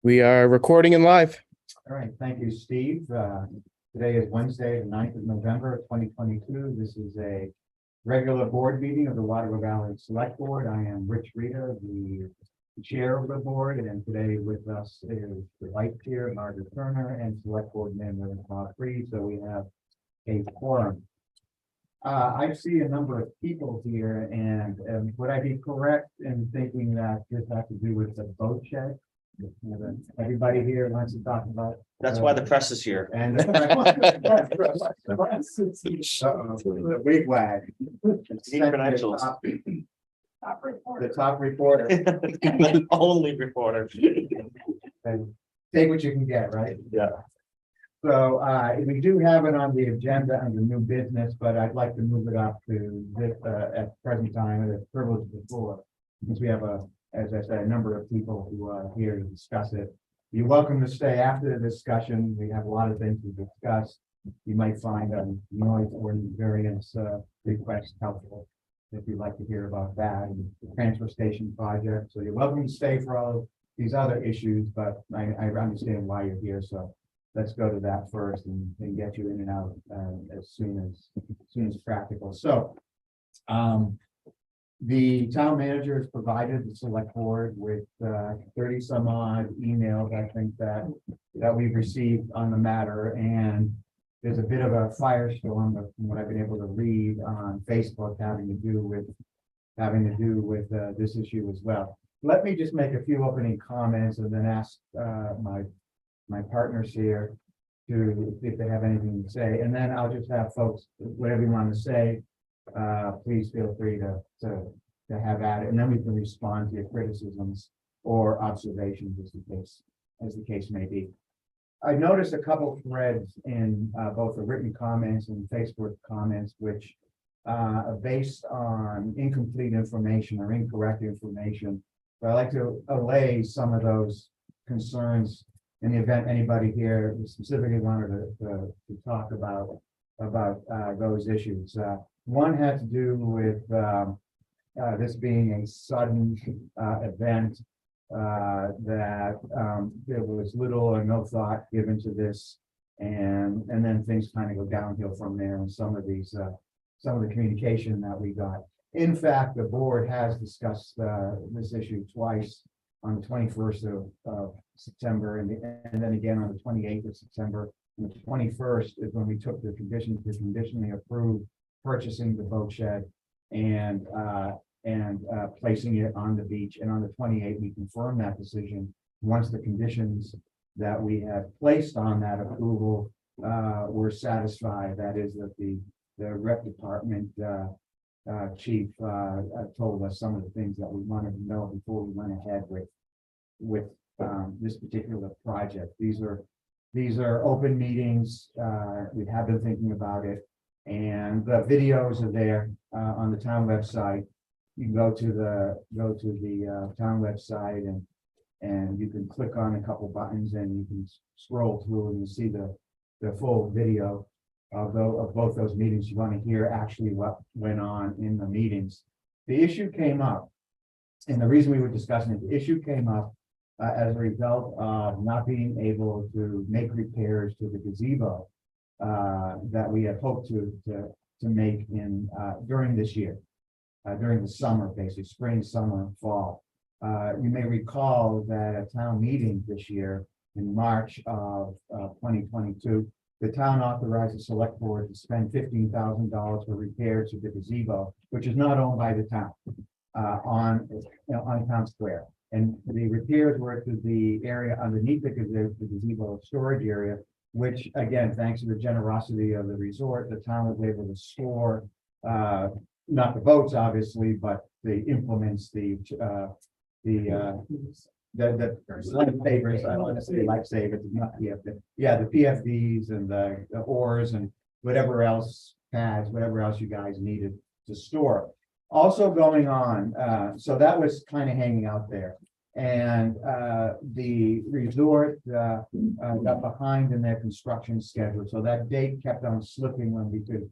We are recording in live. All right, thank you, Steve. Today is Wednesday, the 9th of November, 2022. This is a regular board meeting of the Waterloo Valley Select Board. I am Rich Rita, the chair of the board, and today with us is the vice chair, Margaret Turner, and select board member, Bob Freed. So we have a quorum. I see a number of people here, and would I be correct in thinking that this has to do with the boat shed? Everybody here wants to talk about. That's why the press is here. And the wig wag. Need credentials. The top reporter. The only reporter. And take what you can get, right? Yeah. So we do have it on the agenda under new business, but I'd like to move it up to this at present time as privilege before. Since we have as I said, a number of people who are here to discuss it. You're welcome to stay after the discussion. We have a lot of things to discuss. You might find noise ordinance variance request helpful if you'd like to hear about that and the transfer station project. So you're welcome to stay for all of these other issues, but I understand why you're here. So let's go to that first and get you in and out as soon as practical. So the town manager has provided the select board with 30 some odd emails, I think that we've received on the matter, and there's a bit of a firestorm from what I've been able to read on Facebook having to do with this issue as well. Let me just make a few opening comments and then ask my partners here to if they have anything to say, and then I'll just have folks, whatever you want to say, please feel free to have at it, and then we can respond to your criticisms or observations as the case may be. I noticed a couple of threads in both the written comments and Facebook comments, which are based on incomplete information or incorrect information. But I'd like to allay some of those concerns in the event anybody here specifically wanted to talk about those issues. One had to do with this being a sudden event, that there was little or no thought given to this, and then things kind of go downhill from there. And some of the communication that we got. In fact, the board has discussed this issue twice, on the 21st of September, and then again on the 28th of September. And the 21st is when we took the conditions to conditionally approve purchasing the boat shed and placing it on the beach. And on the 28th, we confirmed that decision once the conditions that we had placed on that approval were satisfied. That is that the rec department chief told us some of the things that we wanted to know before we went ahead with this particular project. These are open meetings. We have been thinking about it, and the videos are there on the town website. You can go to the town website and you can click on a couple buttons and you can scroll through and you see the full video of both those meetings. You want to hear actually what went on in the meetings. The issue came up, and the reason we were discussing it, the issue came up as a result of not being able to make repairs to the gazebo that we had hoped to make during this year, during the summer, basically spring, summer, fall. You may recall that at town meeting this year in March of 2022, the town authorized the select board to spend $15,000 for repairs to the gazebo, which is not owned by the town, on town square. And the repairs were to the area underneath the gazebo storage area, which again, thanks to the generosity of the resort, the town was able to store not the boats, obviously, but the implements, the lifesavers. I don't want to say lifesavers, not PFD. Yeah, the PFDs and the oars and whatever else, pads, whatever else you guys needed to store. Also going on, so that was kind of hanging out there. And the resort got behind in their construction schedule. So that date kept on slipping when we could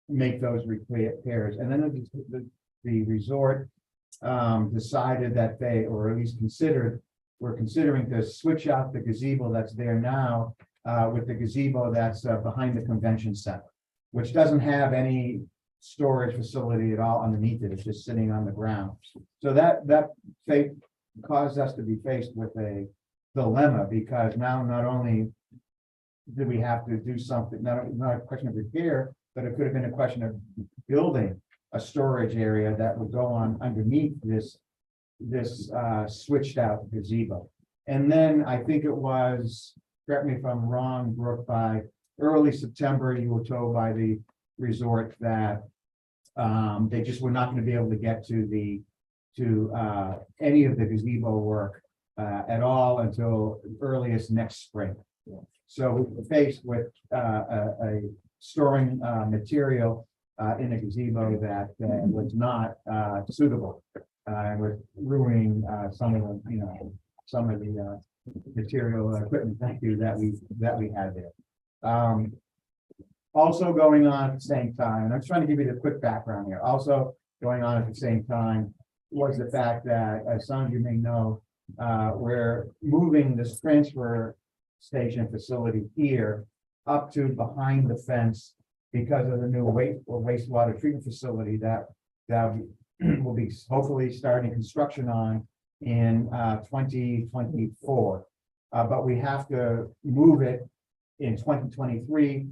make those repairs. And then the resort decided that they, or at least considered we're considering to switch out the gazebo that's there now with the gazebo that's behind the convention center, which doesn't have any storage facility at all underneath it. It's just sitting on the ground. So that caused us to be faced with a dilemma, because now not only do we have to do something, not a question of repair, but it could have been a question of building a storage area that would go on underneath this switched out gazebo. And then I think it was, correct me if I'm wrong, Brooke, by early September, you were told by the resort that they just were not going to be able to get to any of the gazebo work at all until earliest next spring. So we were faced with a storing material in a gazebo that was not suitable, and was ruining some of the material equipment. Thank you, that we had there. Also going on at the same time, and I'm trying to give you the quick background here. Also going on at the same time was the fact that, as some of you may know, we're moving this transfer station facility here up to behind the fence because of the new wastewater treatment facility that will be hopefully starting construction on in 2024. But we have to move it in 2023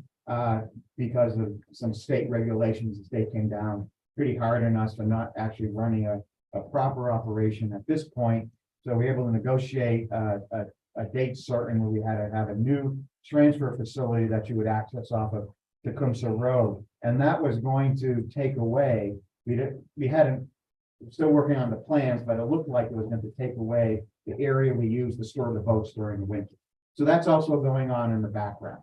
because of some state regulations. The state came down pretty hard on us for not actually running a proper operation at this point. So we were able to negotiate a date certain where we had to have a new transfer facility that you would access off of Tecumseh Road. And that was going to take away, we hadn't, still working on the plans, but it looked like it was going to take away the area we use to store the boats during the winter. So that's also going on in the background.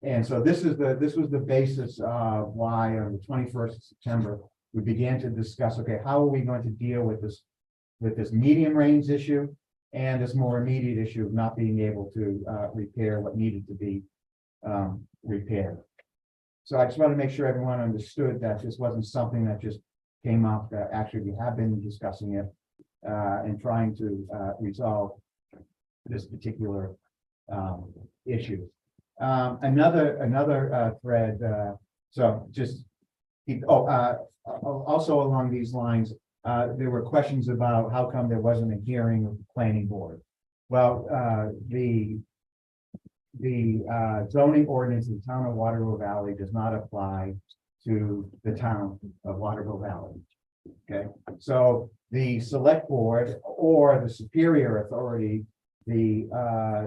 And so this was the basis of why on the 21st of September, we began to discuss, okay, how are we going to deal with this medium range issue and this more immediate issue of not being able to repair what needed to be repaired. So I just want to make sure everyone understood that this wasn't something that just came up, that actually we have been discussing it and trying to resolve this particular issue. Another thread, so just keep, also along these lines, there were questions about how come there wasn't a hearing of the planning board. Well, the zoning ordinance in the town of Waterville Valley does not apply to the town of Waterville Valley. Okay, so the select board or the superior authority, the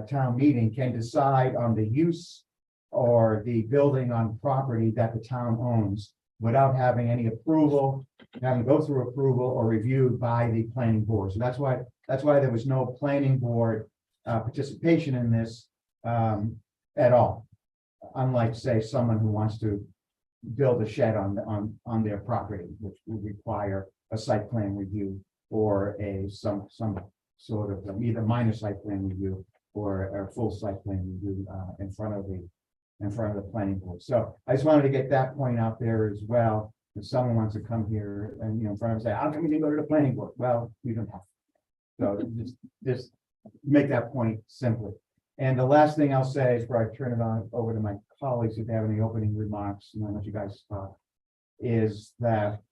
town meeting, can decide on the use or the building on property that the town owns without having any approval, having to go through approval or reviewed by the planning board. So that's why there was no planning board participation in this at all. Unlike, say, someone who wants to build a shed on their property, which would require a site plan review or some sort of either minor site plan review or a full site plan review in front of the planning board. So I just wanted to get that point out there as well. If someone wants to come here and in front of us say, how come we didn't go to the planning board? Well, we don't have to. So just make that point simply. And the last thing I'll say before I turn it over to my colleagues, if they have any opening remarks, and I'll let you guys talk, is that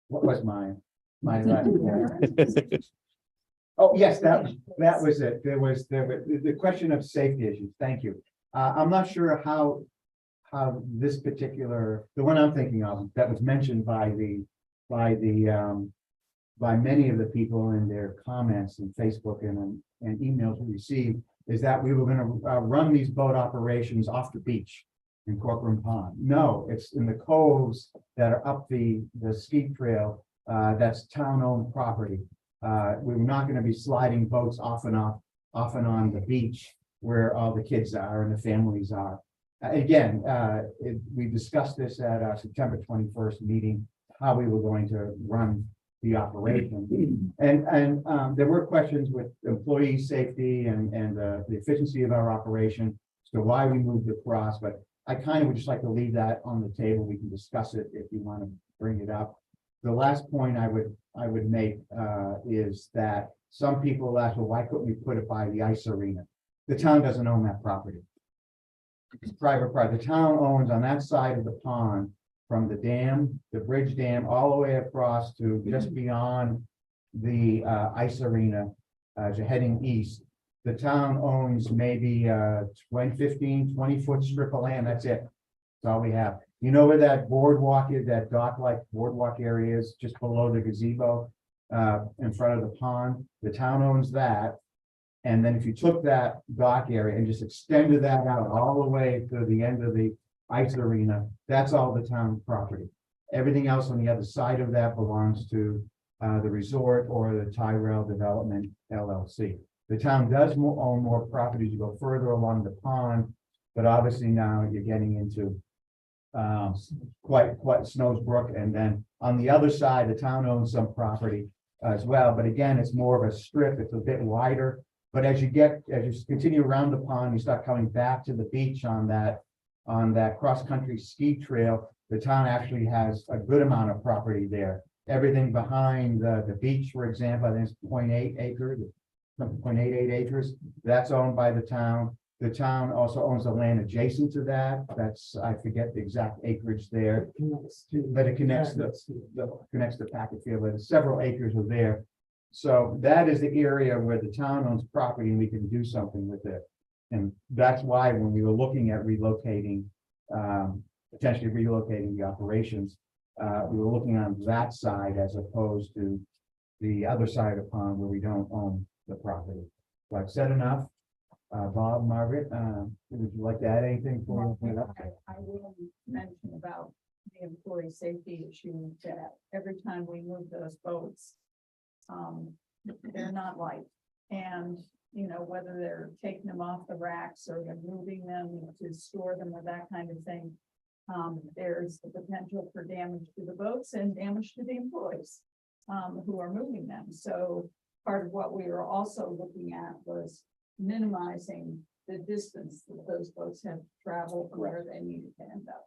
what was my last point? Oh, yes, that was it. There was the question of safety issues. Thank you. I'm not sure how this particular, the one I'm thinking of that was mentioned by many of the people in their comments and Facebook and emails we received, is that we were going to run these boat operations off the beach in Corcoran Pond. No, it's in the coves that are up the ski trail. That's town-owned property. We're not going to be sliding boats off and on the beach where all the kids are and the families are. Again, we discussed this at our September 21st meeting, how we were going to run the operation. And there were questions with employee safety and the efficiency of our operation, so why we moved across, but I kind of would just like to leave that on the table. We can discuss it if you want to bring it up. The last point I would I would make, is that some people ask, well, why couldn't we put it by the ice arena? The town doesn't own that property. It's private property. The town owns on that side of the pond, from the dam, the bridge dam, all the way across to just beyond the ice arena, as you're heading east. The town owns maybe 20 foot strip of land. That's it. That's all we have. You know where that boardwalk is, that dock-like boardwalk area is, just below the gazebo, in front of the pond? The town owns that. And then if you took that dock area and just extended that out all the way to the end of the ice arena, that's all the town property. Everything else on the other side of that belongs to the resort or the Tyrell Development LLC. The town does own more properties. You go further along the pond, but obviously now you're getting into quite Snows Brook, and then on the other side, the town owns some property as well. But again, it's more of a strip. It's a bit wider. But as you continue around the pond, you start coming back to the beach on that cross-country ski trail. The town actually has a good amount of property there. Everything behind the beach, for example, I think it's 0.8 acres, 0.88 acres. That's owned by the town. The town also owns the land adjacent to that. That's, I forget the exact acreage there, but it connects the Packet Field. But several acres are there. So that is the area where the town owns property and we can do something with it. And that's why when we were looking at relocating, potentially relocating the operations, we were looking on that side as opposed to the other side of the pond where we don't own the property. So I've said enough. Bob, Margaret, would you like to add anything for me? I will mention about the employee safety issue, that every time we move those boats, they're not light. And, you know, whether they're taking them off the racks or they're moving them to store them or that kind of thing, there's the potential for damage to the boats and damage to the employees who are moving them. So part of what we were also looking at was minimizing the distance that those boats have traveled from where they needed to end up.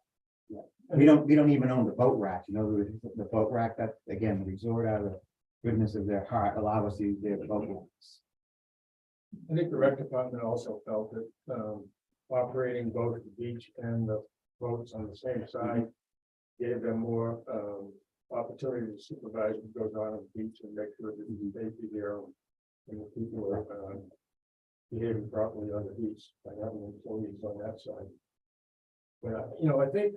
We don't even own the boat rack, you know, the boat rack, that again, the resort out of the goodness of their heart allow us to use their boat racks. I think the rec department also felt that operating both the beach and the boats on the same side gave them more opportunity to supervise what goes on the beach and make sure that the safety there and the people are behaving properly on the beach by having employees on that side. But you know, I think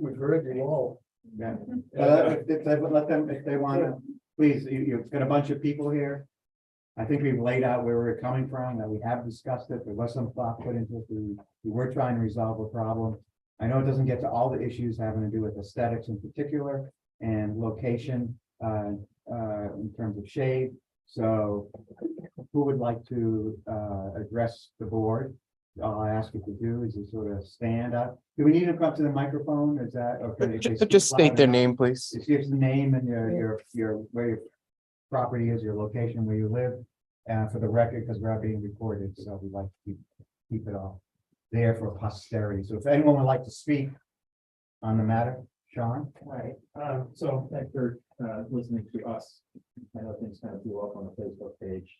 we've heard you all. Yeah. If they would let them, if they want to, please, you've got a bunch of people here. I think we've laid out where we're coming from, that we have discussed it. There was some thought put into it. We were trying to resolve a problem. I know it doesn't get to all the issues having to do with aesthetics in particular and location in terms of shade. So who would like to address the board? All I ask you to do is to sort of stand up. Do we need to come up to the microphone? Is that okay? Just state their name, please. Just give the name and your where your property is, your location where you live, for the record, because we're being recorded, so we'd like to keep it all there for posterity. So if anyone would like to speak on the matter, Sean? Right, so thanks for listening to us. I know things kind of blew up on the Facebook page.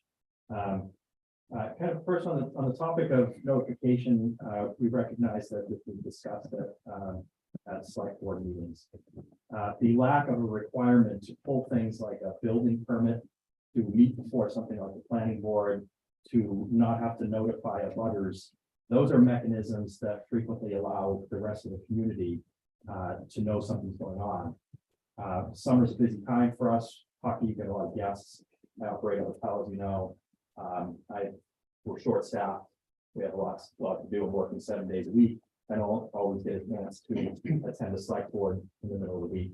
Kind of first on the topic of notification, we recognize that this was discussed at select board meetings. The lack of a requirement to pull things like a building permit, to meet before something like the planning board, to not have to notify abutters. Those are mechanisms that frequently allow the rest of the community to know something's going on. Summer's a busy time for us. Hockey, you get a lot of guests. I operate a hotel, as you know. We're short staffed. We have a lot to do. I'm working 7 days a week. I don't always get a chance to attend a select board in the middle of the week.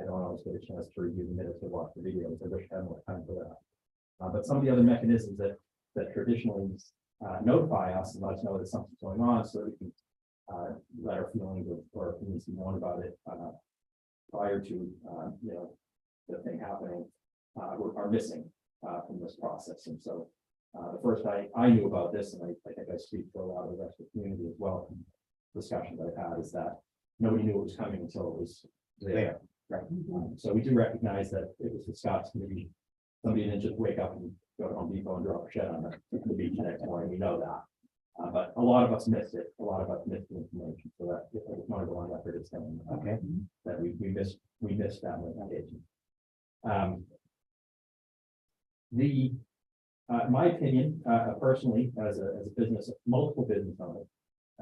I don't always get a chance to review the minutes or watch the videos. I wish I had more time for that. But some of the other mechanisms that traditionally notify us and let us know that something's going on, so we can let our feelings or opinions be known about it prior to you know, the thing happening, are missing from this process. And so the first I knew about this, and I think I speak for a lot of the rest of the community as well, from discussions I've had, is that nobody knew it was coming until it was there. Right. So we do recognize that it was discussed, maybe somebody didn't just wake up and go to Home Depot and drop a shed on the beach the next morning, we know that. But a lot of us missed it, a lot of us missed the information, so that if I just want to go on record as saying Okay. that we missed that notification. My opinion, personally, as a business, multiple business owner,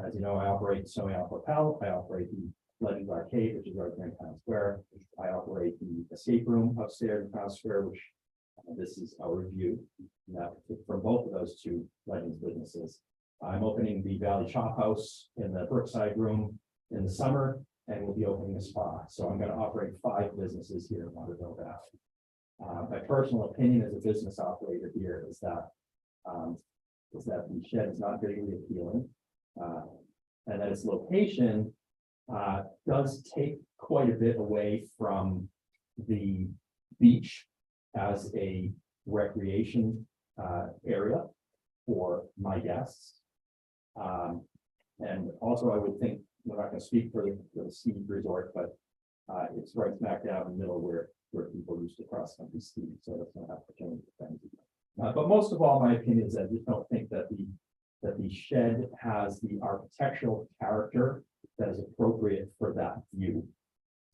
as you know, I operate Snowy Owl Hotel, I operate the Legends Arcade, which is right there in Town Square. I operate the escape room upstairs in Town Square, which this is our review. For both of those two Legends businesses. I'm opening the Valley Chop House in the Brookside Room in the summer, and we'll be opening a spa. So I'm going to operate 5 businesses here in Waterville Valley. My personal opinion as a business operator here is that the shed is not very appealing. And that its location does take quite a bit away from the beach as a recreation area for my guests. And also I would think, we're not going to speak for the ski resort, but it's right smack down in the middle where people used to cross country ski, so that's going to have to change things. But most of all, my opinion is I just don't think that the shed has the architectural character that is appropriate for that view.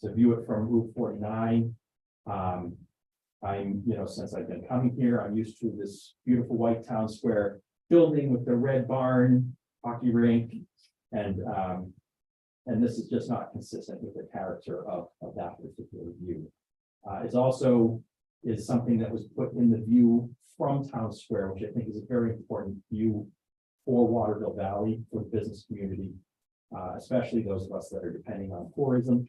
To view it from Route 49, since I've been coming here, I'm used to this beautiful white town square building with the red barn, hockey rink, and this is just not consistent with the character of that particular view. It's also is something that was put in the view from Town Square, which I think is a very important view for Waterville Valley, for the business community, especially those of us that are depending on tourism.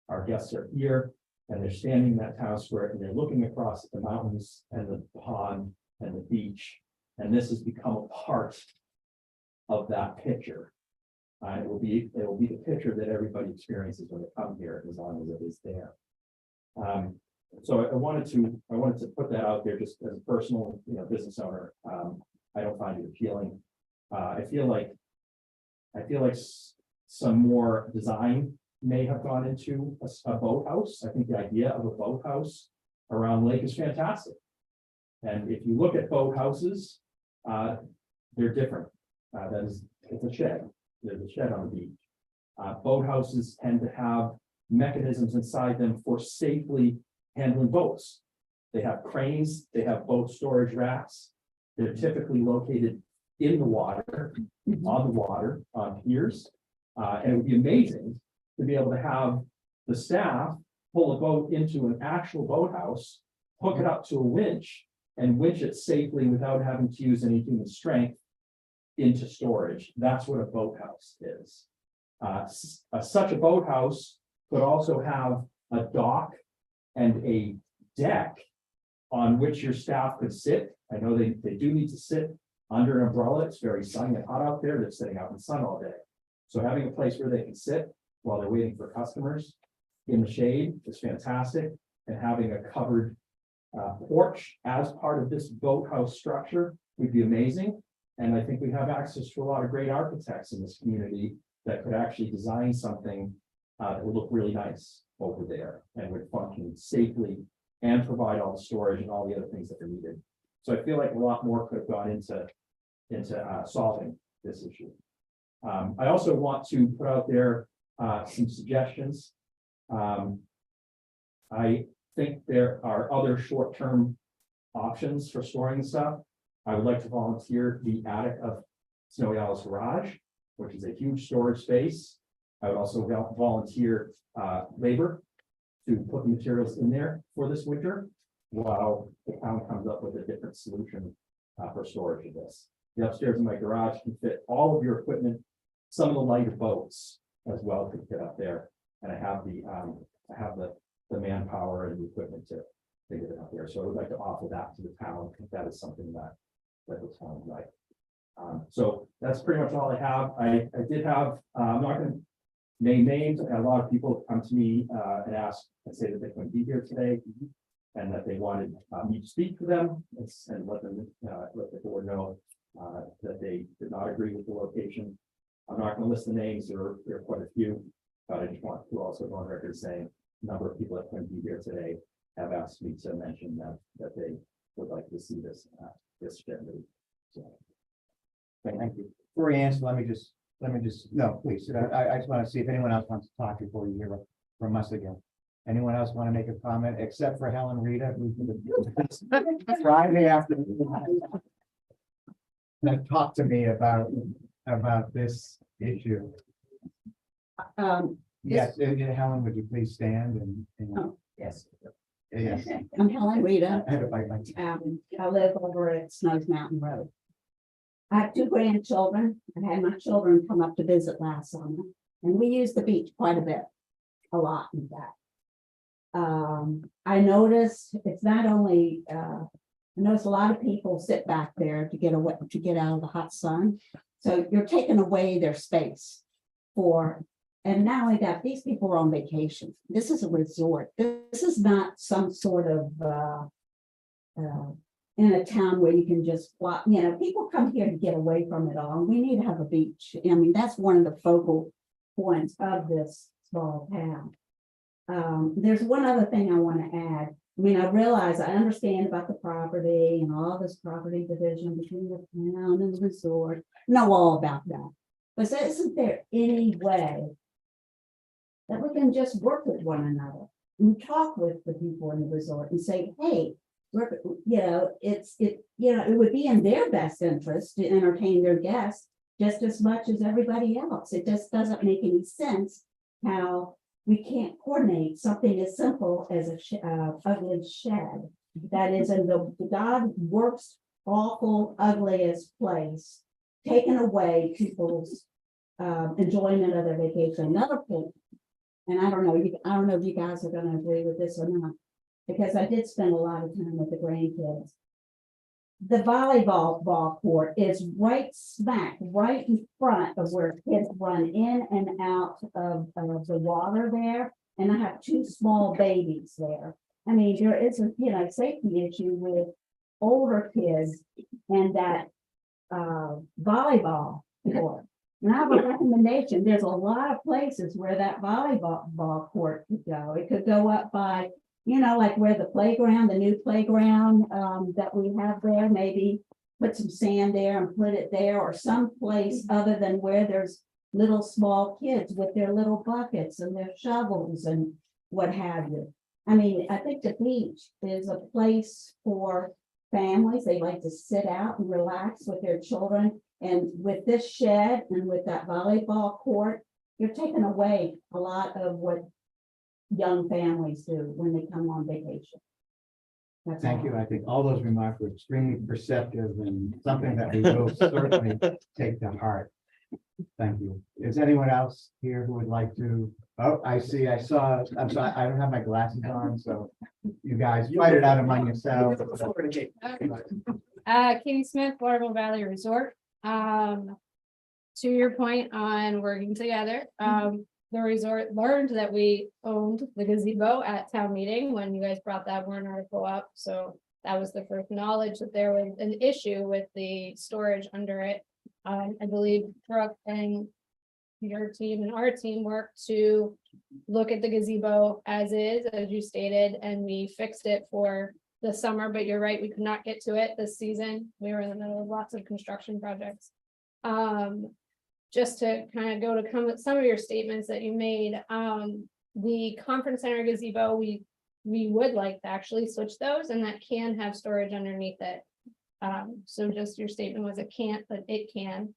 Our guests are here and they're standing in that Town Square and they're looking across at the mountains and the pond and the beach. And this has become a part of that picture. It will be the picture that everybody experiences when they come here, as long as it is there. So I wanted to put that out there just as a personal, business owner. I don't find it appealing. I feel like some more design may have gone into a boathouse. I think the idea of a boathouse around lake is fantastic. And if you look at boathouses, they're different. It's a shed. There's a shed on the beach. Boathouses tend to have mechanisms inside them for safely handling boats. They have cranes, they have boat storage racks. They're typically located in the water, on the water, on piers. And it would be amazing to be able to have the staff pull a boat into an actual boathouse, hook it up to a winch, and winch it safely without having to use any human strength into storage. That's what a boathouse is. Such a boathouse could also have a dock and a deck on which your staff could sit. I know they do need to sit under an umbrella. It's very sunny and hot out there. They're sitting out in the sun all day. So having a place where they can sit while they're waiting for customers in the shade is fantastic. And having a covered porch as part of this boathouse structure would be amazing. And I think we have access to a lot of great architects in this community that could actually design something that would look really nice over there and would function safely and provide all the storage and all the other things that are needed. So I feel like a lot more could have gone into solving this issue. I also want to put out there some suggestions. I think there are other short-term options for storing stuff. I would like to volunteer the attic of Snowy Owl's garage, which is a huge storage space. I would also volunteer labor to put materials in there for this winter, while the town comes up with a different solution for storage of this. The upstairs in my garage can fit all of your equipment. Some of the lighter boats as well could fit up there, and I have the manpower and the equipment to get it up there. So I would like to offer that to the town if that is something that the town would like. So that's pretty much all I have. I did have, I'm not going to name names. A lot of people come to me and ask and say that they couldn't be here today and that they wanted me to speak to them and let the board know that they did not agree with the location. I'm not going to list the names. There are quite a few, but I just want to also go on record saying number of people that couldn't be here today have asked me to mention that they would like to see this shed moved. So, Thank you. Before you answer, let me just, no, please, I just want to see if anyone else wants to talk before you hear from us again. Anyone else want to make a comment, except for Helen Rita, who's Friday afternoon. That talked to me about this issue. Yes, Helen, would you please stand and? Oh. Yes. Yes. I'm Helen Rita. I had to bite my tongue. I live over at Snows Mountain Road. I have 2 grandchildren. I had my children come up to visit last summer, and we use the beach quite a bit, a lot in fact. I noticed it's not only, I noticed a lot of people sit back there to get away, to get out of the hot sun. So you're taking away their space for, and not only that, these people are on vacation. This is a resort. This is not some sort of, in a town where you can just walk, people come here to get away from it all. We need to have a beach. I mean, that's one of the focal points of this small town. There's one other thing I want to add. I mean, I understand about the property and all this property division between the town and the resort, know all about that. But isn't there any way that we can just work with one another and talk with the people in the resort and say, hey, it would be in their best interest to entertain their guests just as much as everybody else. It just doesn't make any sense how we can't coordinate something as simple as a ugly shed that is in the God works awful, ugliest place, taking away people's enjoyment of their vacation. Another point, and I don't know if you guys are going to agree with this or not, because I did spend a lot of time with the grandkids. The volleyball court is right in front of where kids run in and out of the water there. And I have 2 small babies there. I mean, there is a safety issue with older kids and that volleyball court. And I have a recommendation. There's a lot of places where that volleyball court could go. It could go up by, like where the new playground that we have there, maybe put some sand there and put it there, or someplace other than where there's little small kids with their little buckets and their shovels and what have you. I mean, I think the beach is a place for families. They like to sit out and relax with their children. And with this shed and with that volleyball court, you're taking away a lot of what young families do when they come on vacation. That's Thank all. you. I think all those remarks were extremely perceptive and something that we will certainly take to heart. Thank you. Is anyone else here who would like to? Oh, I'm sorry, I don't have my glasses on, so you guys fight it out among yourselves. Katie Smith, Waterville Valley Resort. To your point on working together, the resort learned that we owned the gazebo at town meeting when you guys brought that warrant article up. So that was the first knowledge that there was an issue with the storage under it. I believe Brooke and your team and our team worked to look at the gazebo as is, as you stated, and we fixed it for the summer, but you're right, we could not get to it this season. We were in the middle of lots of construction projects. Just to kind of go to some of your statements that you made, the conference center gazebo, we would like to actually switch those, and that can have storage underneath it. So just your statement was it can't, but it can.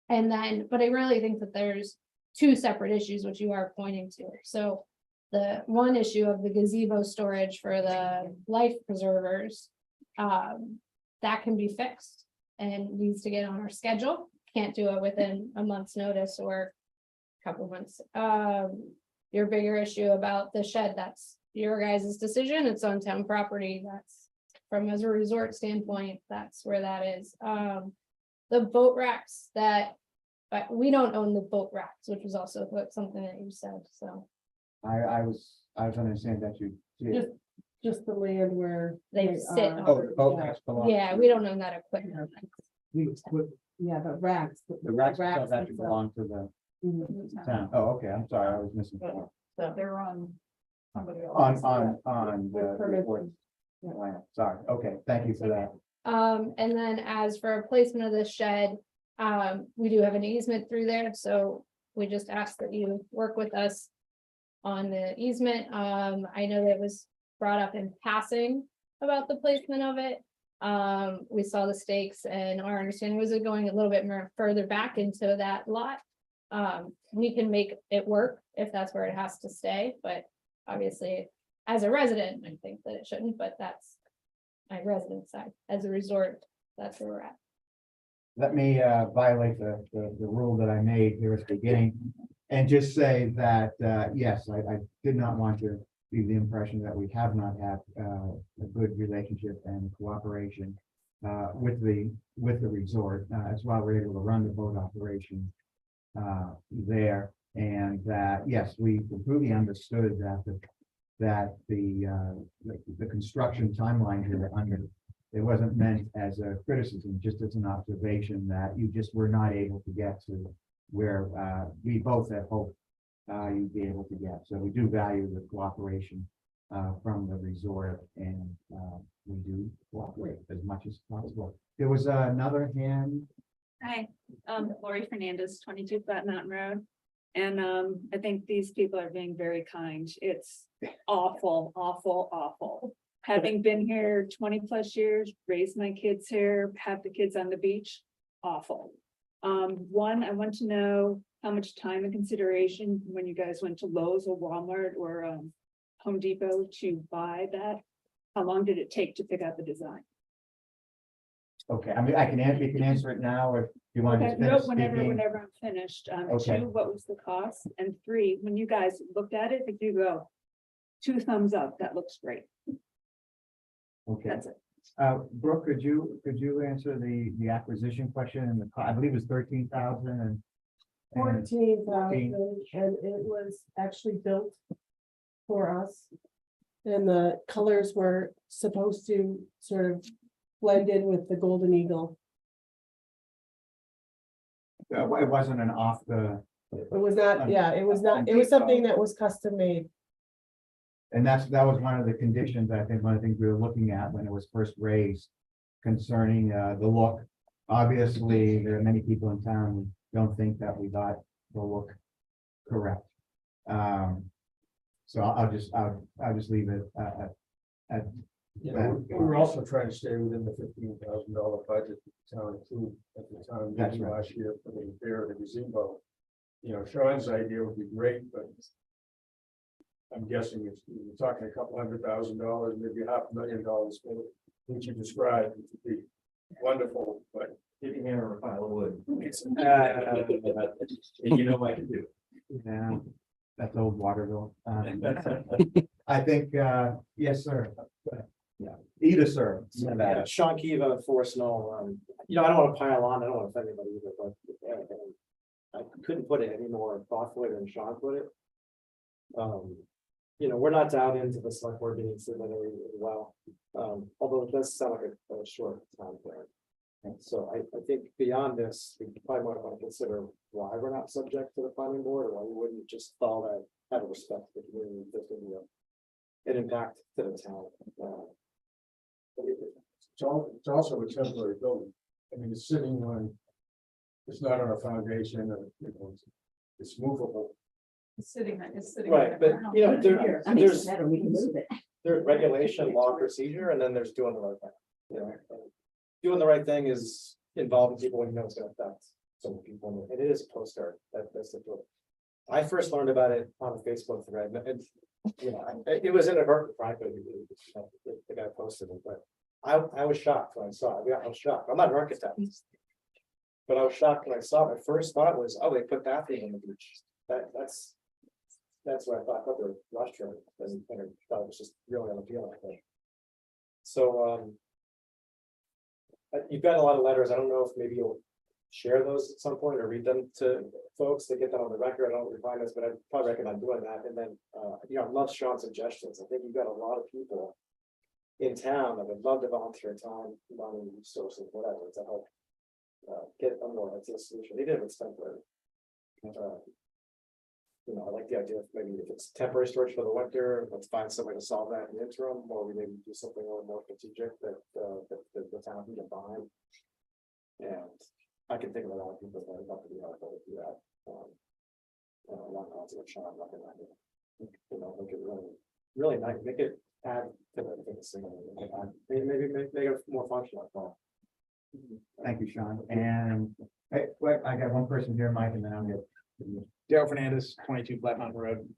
And then, but I really think that there's 2 separate issues which you are pointing to. So the one issue of the gazebo storage for the life preservers, that can be fixed and needs to get on our schedule. Can't do it within a month's notice or a couple months. Your bigger issue about the shed, that's your guys' decision. It's on town property. That's from as a resort standpoint, that's where that is. The boat racks but we don't own the boat racks, which was also something that you said, so. I was understanding that you did. Just the land where. They sit on. Oh, Yeah, we don't own that equipment. Yeah, the racks. The racks that belong to the Mhm. town. Oh, okay, I'm sorry, I was missing. So they're on somebody On, else. on the With permission. report. Plan. Sorry, okay, thank you for that. And then as for placement of the shed, we do have an easement through there, so we just ask that you work with us on the easement. I know that was brought up in passing about the placement of it. We saw the stakes and our understanding was it going a little bit more further back into that lot. We can make it work if that's where it has to stay, but obviously, as a resident, I think that it shouldn't, but that's my resident side. As a resort, that's where we're at. Let me violate the rule that I made here at the beginning and just say that, yes, I did not want to leave the impression that we have not had a good relationship and cooperation with the resort. As well, we're able to run the boat operation there. And yes, we completely understood that the construction timeline here under, it wasn't meant as a criticism, just as an observation that you just were not able to get to where we both had hoped you'd be able to get. So we do value the cooperation from the resort, and we do cooperate as much as possible. There was another hand. Hi, Lori Fernandez, 22 Flat Mountain Road. And I think these people are being very kind. It's awful, awful, awful. Having been here 20+ years, raised my kids here, have the kids on the beach, awful. One, I want to know how much time and consideration when you guys went to Lowe's or Walmart or Home Depot to buy that. How long did it take to pick out the design? Okay, I mean, we can answer it now, or if you want to Okay, finish no, speaking. whenever I'm finished. Okay. 2, what was the cost? And 3, when you guys looked at it, if you go 2 thumbs up, that looks great. Okay, That's it. Brooke, could you answer the acquisition question and I believe it was 13,000 and. 14,000, and it was actually built for us. And the colors were supposed to sort of blend in with the Golden Eagle. It wasn't an off the, It was not, yeah, it was not, it was something that was custom made. and that was one of the conditions, I think, one of the things we were looking at when it was first raised concerning the look. Obviously, there are many people in town who don't think that we got the look correct. So I'll just leave it at. You know, we were also trying to stay within the $15,000 budget that the town approved at the town That's meeting right. last year for the repair of the gazebo. You know, Sean's idea would be great, but I'm guessing it's, we're talking a couple $100,000, maybe $500,000 for what you described, which would be wonderful, but If you hammer a pile of wood. it's, And you know what I can do. Yeah, that's old Waterville. I think, yes, sir. Yeah, either, sir. Yeah, Sean Kiva, Forest Knoll, you know, I don't want to pile on, I don't want to offend anybody either, but I couldn't put it any more thoughtfully than Sean put it. You know, we're not down into the select board meetings as well, although it does sound like a short time frame. And so I think beyond this, we probably might want to consider why we're not subject to the planning board, or why we wouldn't just follow that, out of respect for the community, if there's going to be an impact to the town. it's also a temporary building. I mean, it's sitting on, it's not on a foundation, and, you know, it's movable. It's sitting on the Right, but ground. you know, I mean, there's better, we can move it. there's regulation, law, procedure, and then there's doing the right thing. You know, doing the right thing is involving people when you know it's going to affect some people, and it is a poster that's the deal. I first learned about it on a Facebook thread, and you know, it was inadvertent, frankly. The guy posted it, but I was shocked when I saw it. I was shocked. I'm not an architect, but I was shocked when I saw it. My first thought was, oh, they put that thing on the beach. That's what I thought. I thought they were restaurant, and I thought it was just really unappealing. So you've got a lot of letters. I don't know if maybe you'll share those at some point or read them to folks to get that on the record. I don't refine this, but I'd probably recommend doing that. And then, you know, I love Sean's suggestions. I think you've got a lot of people in town that would love to volunteer time, money, resources, whatever, to help get a more solution. Even if it's temporary. I like the idea of maybe if it's temporary storage for the winter, let's find some way to solve that in the interim, or we maybe do something a little more strategic that, that the town can get behind. And I can think of a lot of people that would love to be able to do that. One concept, Sean, nothing like it. Make it really nice, make it add to the single, maybe make it more functional as well. Thank you, Sean. And I got one person here, Mike, and then I'm good. Daryl Fernandez, 22 Flat Mountain Road.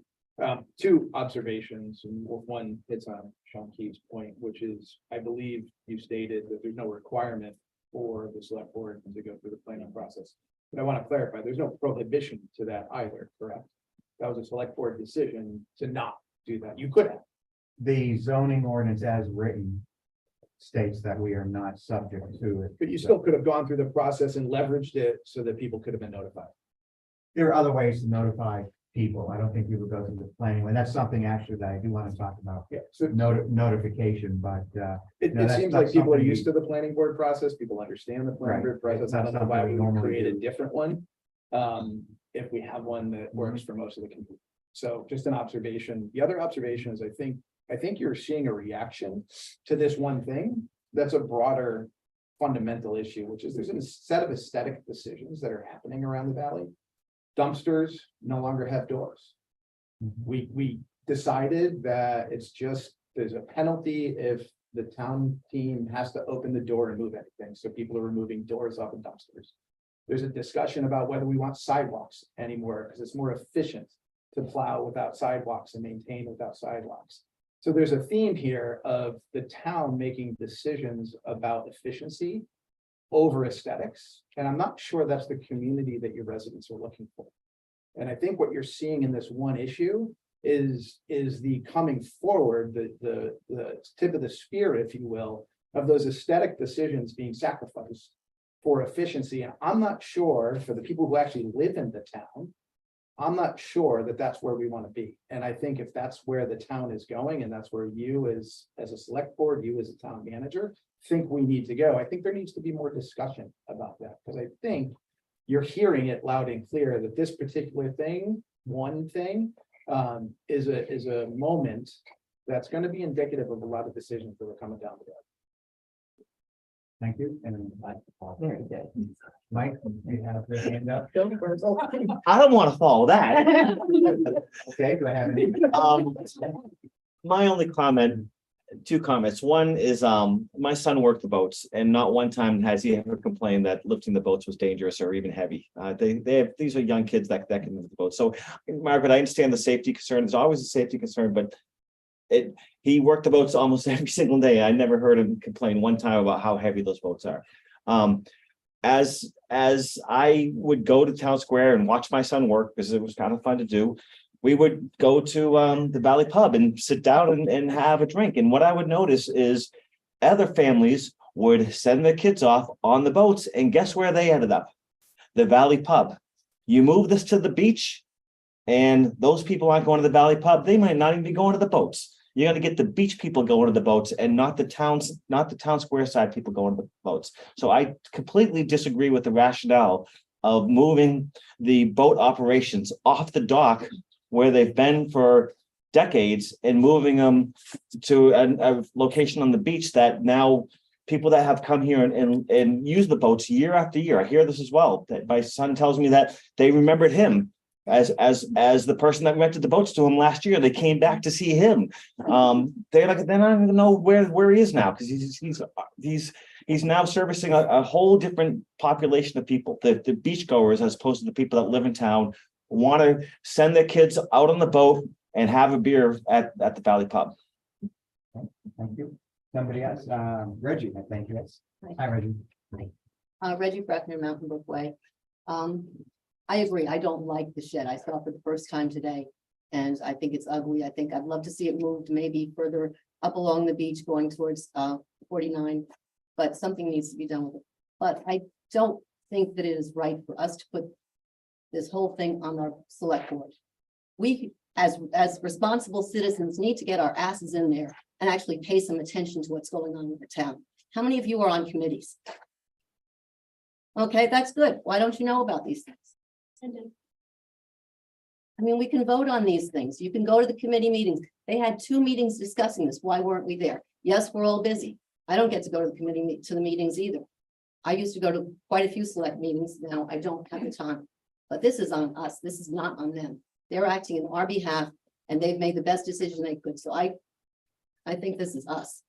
Two observations, and one hits on Sean Keith's point, which is, I believe you stated that there's no requirement for the select board to go through the planning process. But I want to clarify, there's no prohibition to that either, correct? That was a select board decision to not do that. You could have. The zoning ordinance as written states that we are not subject to it. But you still could have gone through the process and leveraged it so that people could have been notified. There are other ways to notify people. I don't think we would go through the planning, and that's something actually that I do want to talk about. Yeah, so Notification, but it No, that's seems not like people are something used to the planning board process. People understand the planning Right. board process. It's I not don't know why something we we would normally create a do. different one. If we have one that works for most of the community. So just an observation. The other observation is I think you're seeing a reaction to this one thing that's a broader fundamental issue, which is there's a set of aesthetic decisions that are happening around the valley. Dumpsters no longer have doors. We decided that there's a penalty if the town team has to open the door and move anything, so people are removing doors off of dumpsters. There's a discussion about whether we want sidewalks anymore, because it's more efficient to plow without sidewalks and maintain without sidewalks. So there's a theme here of the town making decisions about efficiency over aesthetics, and I'm not sure that's the community that your residents are looking for. And I think what you're seeing in this one issue is the coming forward, the tip of the spear, if you will, of those aesthetic decisions being sacrificed for efficiency. And I'm not sure, for the people who actually live in the town, I'm not sure that that's where we want to be. And I think if that's where the town is going, and that's where you as a select board, you as a town manager, think we need to go, I think there needs to be more discussion about that, because I think you're hearing it loud and clear that this particular thing, one thing, is a moment that's going to be indicative of a lot of decisions that are coming down the road. thank you. And then Mike. Very good. Mike, you have your hand up. I don't want to follow that. Okay, do I have any? My only comment, two comments. One is, my son worked the boats, and not one time has he ever complained that lifting the boats was dangerous or even heavy. These are young kids that can lift the boat. So, Margaret, I understand the safety concern. There's always a safety concern, but he worked the boats almost every single day. I never heard him complain one time about how heavy those boats are. As I would go to Town Square and watch my son work, because it was kind of fun to do, we would go to the Valley Pub and sit down and have a drink. And what I would notice is other families would send their kids off on the boats, and guess where they ended up? The Valley Pub. You move this to the beach, and those people aren't going to the Valley Pub. They might not even be going to the boats. You're going to get the beach people going to the boats, and not the Town Square side people going to the boats. So I completely disagree with the rationale of moving the boat operations off the dock where they've been for decades and moving them to a location on the beach that now people that have come here and use the boats year after year. I hear this as well, that my son tells me that they remembered him as the person that rented the boats to him last year. They came back to see him. They're like, they don't even know where he is now, because he's now servicing a whole different population of people, the beachgoers, as opposed to the people that live in town, want to send their kids out on the boat and have a beer at the Valley Pub. Thank you. Somebody else, Reggie, I think, yes. Hi, Reggie. Reggie Breckner, Mountain Brook Way. I agree. I don't like the shed. I saw it for the first time today, and I think it's ugly. I think I'd love to see it moved maybe further up along the beach going towards 49, but something needs to be done with it. But I don't think that it is right for us to put this whole thing on our select board. We, as responsible citizens, need to get our asses in there and actually pay some attention to what's going on in the town. How many of you are on committees? Okay, that's good. Why don't you know about these things? I mean, we can vote on these things. You can go to the committee meetings. They had 2 meetings discussing this. Why weren't we there? Yes, we're all busy. I don't get to go to the to the meetings either. I used to go to quite a few select meetings. Now I don't have the time. But this is on us. This is not on them. They're acting on our behalf and they've made the best decision they could. So I think this is us.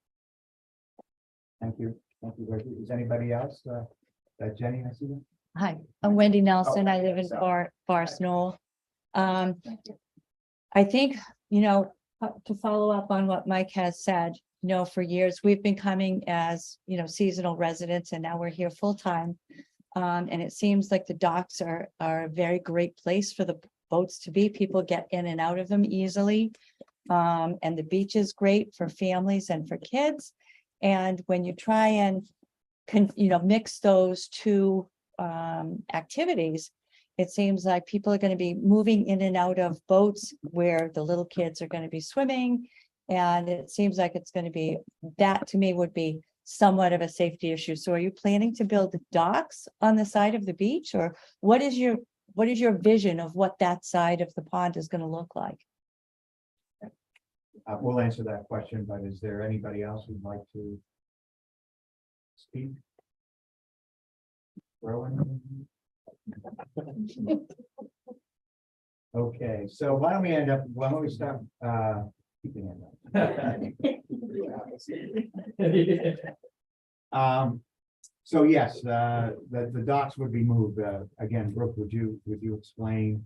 Thank you. Thank you, Reggie. Is anybody else? Jenny, I see you. Hi, I'm Wendy Nelson. I live in sorry. Forest Knoll. I think, to follow up on what Mike has said, for years, we've been coming as, seasonal residents and now we're here full time. And it seems like the docks are a very great place for the boats to be. People get in and out of them easily. And the beach is great for families and for kids. And when you try and mix those two activities, it seems like people are going to be moving in and out of boats where the little kids are going to be swimming. And it seems like it's going to be, that to me would be somewhat of a safety issue. So are you planning to build docks on the side of the beach, or what is your vision of what that side of the pond is going to look like? We'll answer that question, but is there anybody else who'd like to speak? Rowan? Okay, so why don't we start, keep your hand up. So yes, the docks would be moved. Again, Brooke, would you explain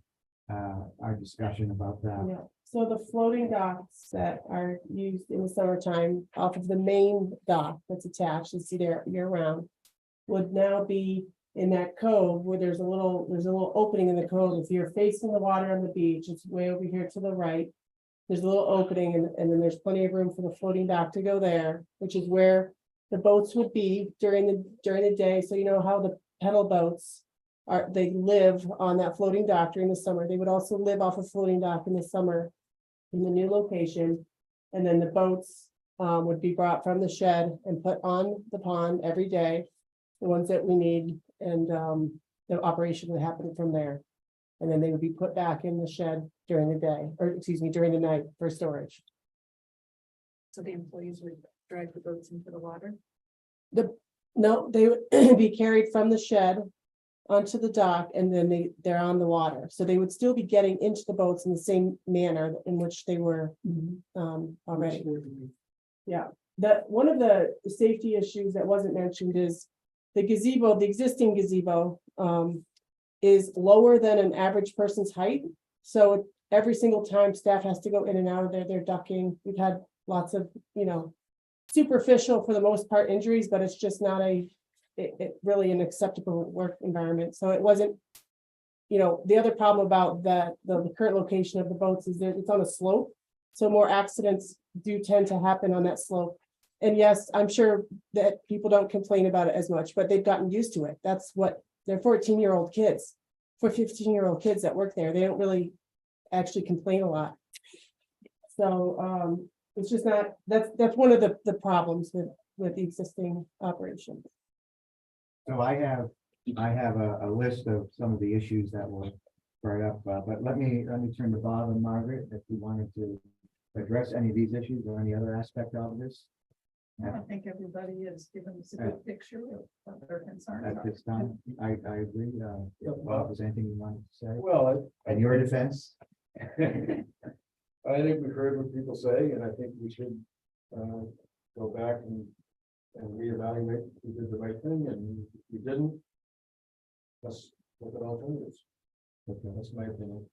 our discussion about that? Yeah, so the floating docks that are used in the summertime off of the main dock that's attached, you see there year round, would now be in that cove where there's a little opening in the cove. If you're facing the water on the beach, it's way over here to the right. There's a little opening and then there's plenty of room for the floating dock to go there, which is where the boats would be during the day. So you know how the pedal boats they live on that floating dock during the summer. They would also live off a floating dock in the summer in the new location. And then the boats would be brought from the shed and put on the pond every day, the ones that we need, and the operation would happen from there. And then they would be put back in the shed during the day, or excuse me, during the night for storage. So the employees would drive the boats into the water? No, they would be carried from the shed onto the dock, and then they're on the water. So they would still be getting into the boats in the same manner in which they were already. Yeah, one of the safety issues that wasn't mentioned is the gazebo, the existing gazebo is lower than an average person's height. So every single time staff has to go in and out of there, they're ducking. We've had lots of, superficial for the most part injuries, but it's just not really an acceptable work environment. So it wasn't, the other problem about the current location of the boats is that it's on a slope. So more accidents do tend to happen on that slope. And yes, I'm sure that people don't complain about it as much, but they've gotten used to it. That's what they're 14-year-old kids, 15-year-old kids that work there. They don't really actually complain a lot. So it's just not, that's one of the problems with the existing operation. So I have a list of some of the issues that were brought up, but let me turn to Bob and Margaret if you wanted to address any of these issues or any other aspect of this. I think everybody has given us a good picture of what their concerns At are. this time, I agree. Bob, is anything you wanted to say? Well, In your defense? I think we've heard what people say, and I think we should go back and reevaluate if we did the right thing, and if we didn't, let's look at alternatives. Okay. That's my opinion.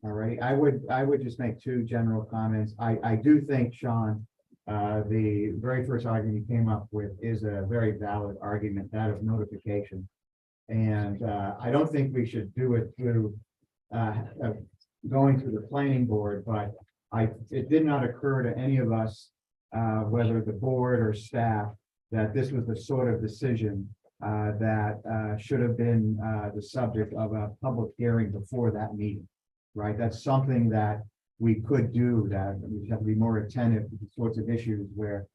All right, I would just make 2 general comments. I do think, Sean, the very first argument you came up with is a very valid argument, that of notification. And I don't think we should do it through going through the planning board, but it did not occur to any of us, whether the board or staff, that this was the sort of decision that should have been the subject of a public hearing before that meeting, right? That's something that we could do, that we have to be more attentive to the sorts of issues where,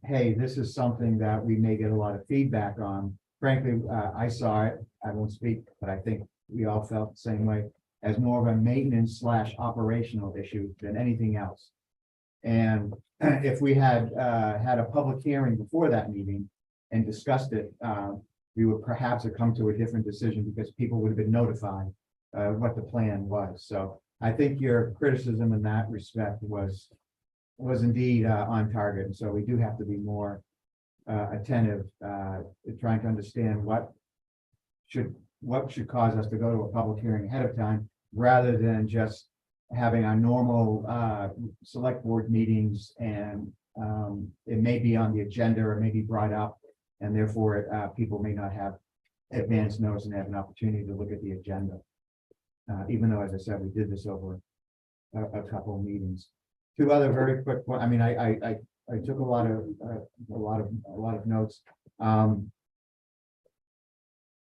hey, this is something that we may get a lot of feedback on. Frankly, I saw it, I won't speak, but I think we all felt the same way. as more of a maintenance / operational issue than anything else. And if we had had a public hearing before that meeting and discussed it, we would perhaps have come to a different decision because people would have been notified what the plan was. So I think your criticism in that respect was indeed on target. And so we do have to be more attentive, trying to understand what should cause us to go to a public hearing ahead of time, rather than just having our normal select board meetings, and it may be on the agenda or may be brought up, and therefore people may not have advance notice and have an opportunity to look at the agenda. Even though, as I said, we did this over a couple of meetings. Two other very quick, I mean, I took a lot of notes.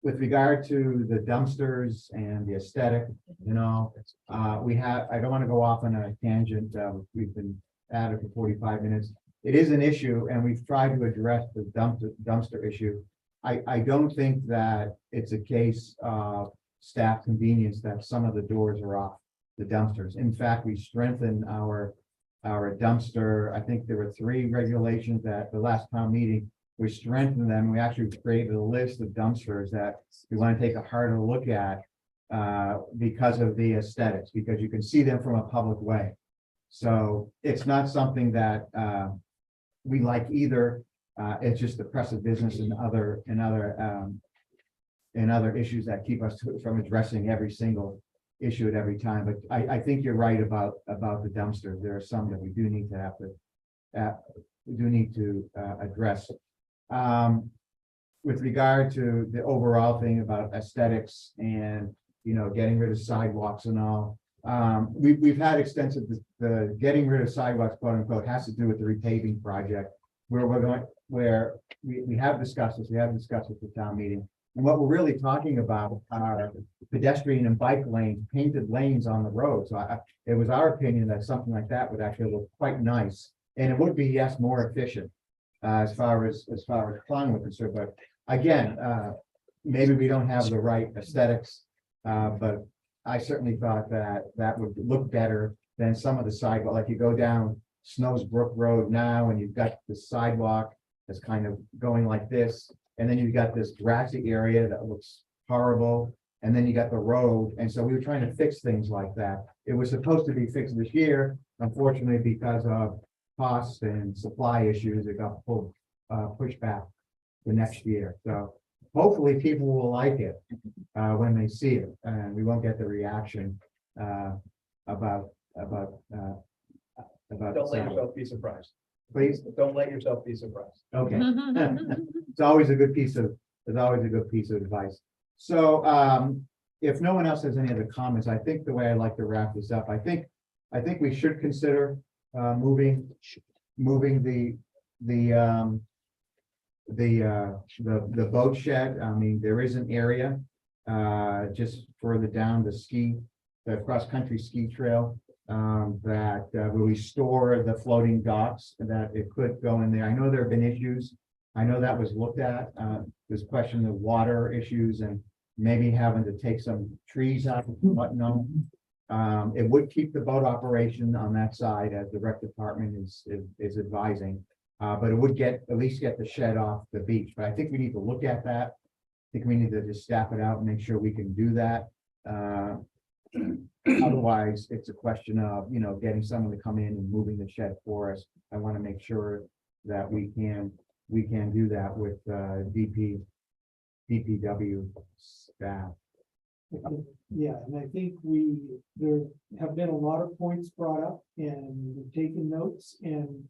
With regard to the dumpsters and the aesthetic, you know, I don't want to go off on a tangent. We've been at it for 45 minutes. It is an issue, and we've tried to address the dumpster issue. I don't think that it's a case of staff convenience that some of the doors are off the dumpsters. In fact, we strengthened our dumpster. I think there were 3 regulations at the last town meeting. We strengthened them. We actually created a list of dumpsters that we want to take a harder look at because of the aesthetics, because you can see them from a public way. So it's not something that we like either. It's just the press of business and other issues that keep us from addressing every single issue at every time. But I think you're right about the dumpsters. There are some that we do need to address. With regard to the overall thing about aesthetics and, you know, getting rid of sidewalks and all, we've had extensive, the getting rid of sidewalks, quote unquote, has to do with the repaving project, where we have discussed this, at the town meeting. And what we're really talking about are pedestrian and bike lanes, painted lanes on the road. So it was our opinion that something like that would actually look quite nice, and it would be, yes, more efficient as far as climate concerned. But again, maybe we don't have the right aesthetics, but I certainly thought that would look better than some of the sidewalk. Like you go down Snows Brook Road now, and you've got the sidewalk that's kind of going like this, and then you've got this grassy area that looks horrible, and then you got the road. And so we were trying to fix things like that. It was supposed to be fixed this year. Unfortunately, because of costs and supply issues, it got pushed back the next year. So hopefully people will like it when they see it, and we won't get the reaction about. Don't let yourself be surprised. Please, Don't let yourself be surprised. okay. It's always a good piece of advice. So if no one else has any other comments, I think the way I'd like to wrap this up, I think we should consider moving the the boat shed. I mean, there is an area just further down the cross-country ski trail that where we store the floating docks, that it could go in there. I know there have been issues. I know that was looked at. There's question of water issues and maybe having to take some trees out and whatnot. It would keep the boat operation on that side, as the rec department is advising. But it would at least get the shed off the beach. But I think we need to look at that. I think we need to just staff it out and make sure we can do that. Otherwise, it's a question of, you know, getting someone to come in and moving the shed for us. I want to make sure that we can do that with DPW staff. Yeah, and I think there have been a lot of points brought up, and we've taken notes, and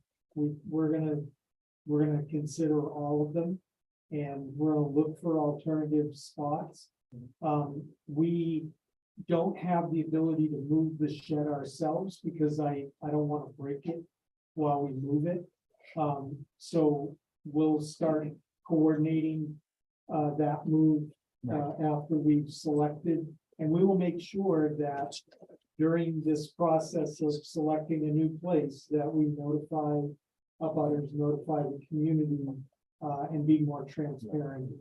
we're gonna consider all of them, and we're gonna look for alternative spots. We don't have the ability to move the shed ourselves because I don't want to break it while we move it. So we'll start coordinating that move after we've selected, and we will make sure that during this process of selecting a new place that we notify abutters, notify the community, and be more transparent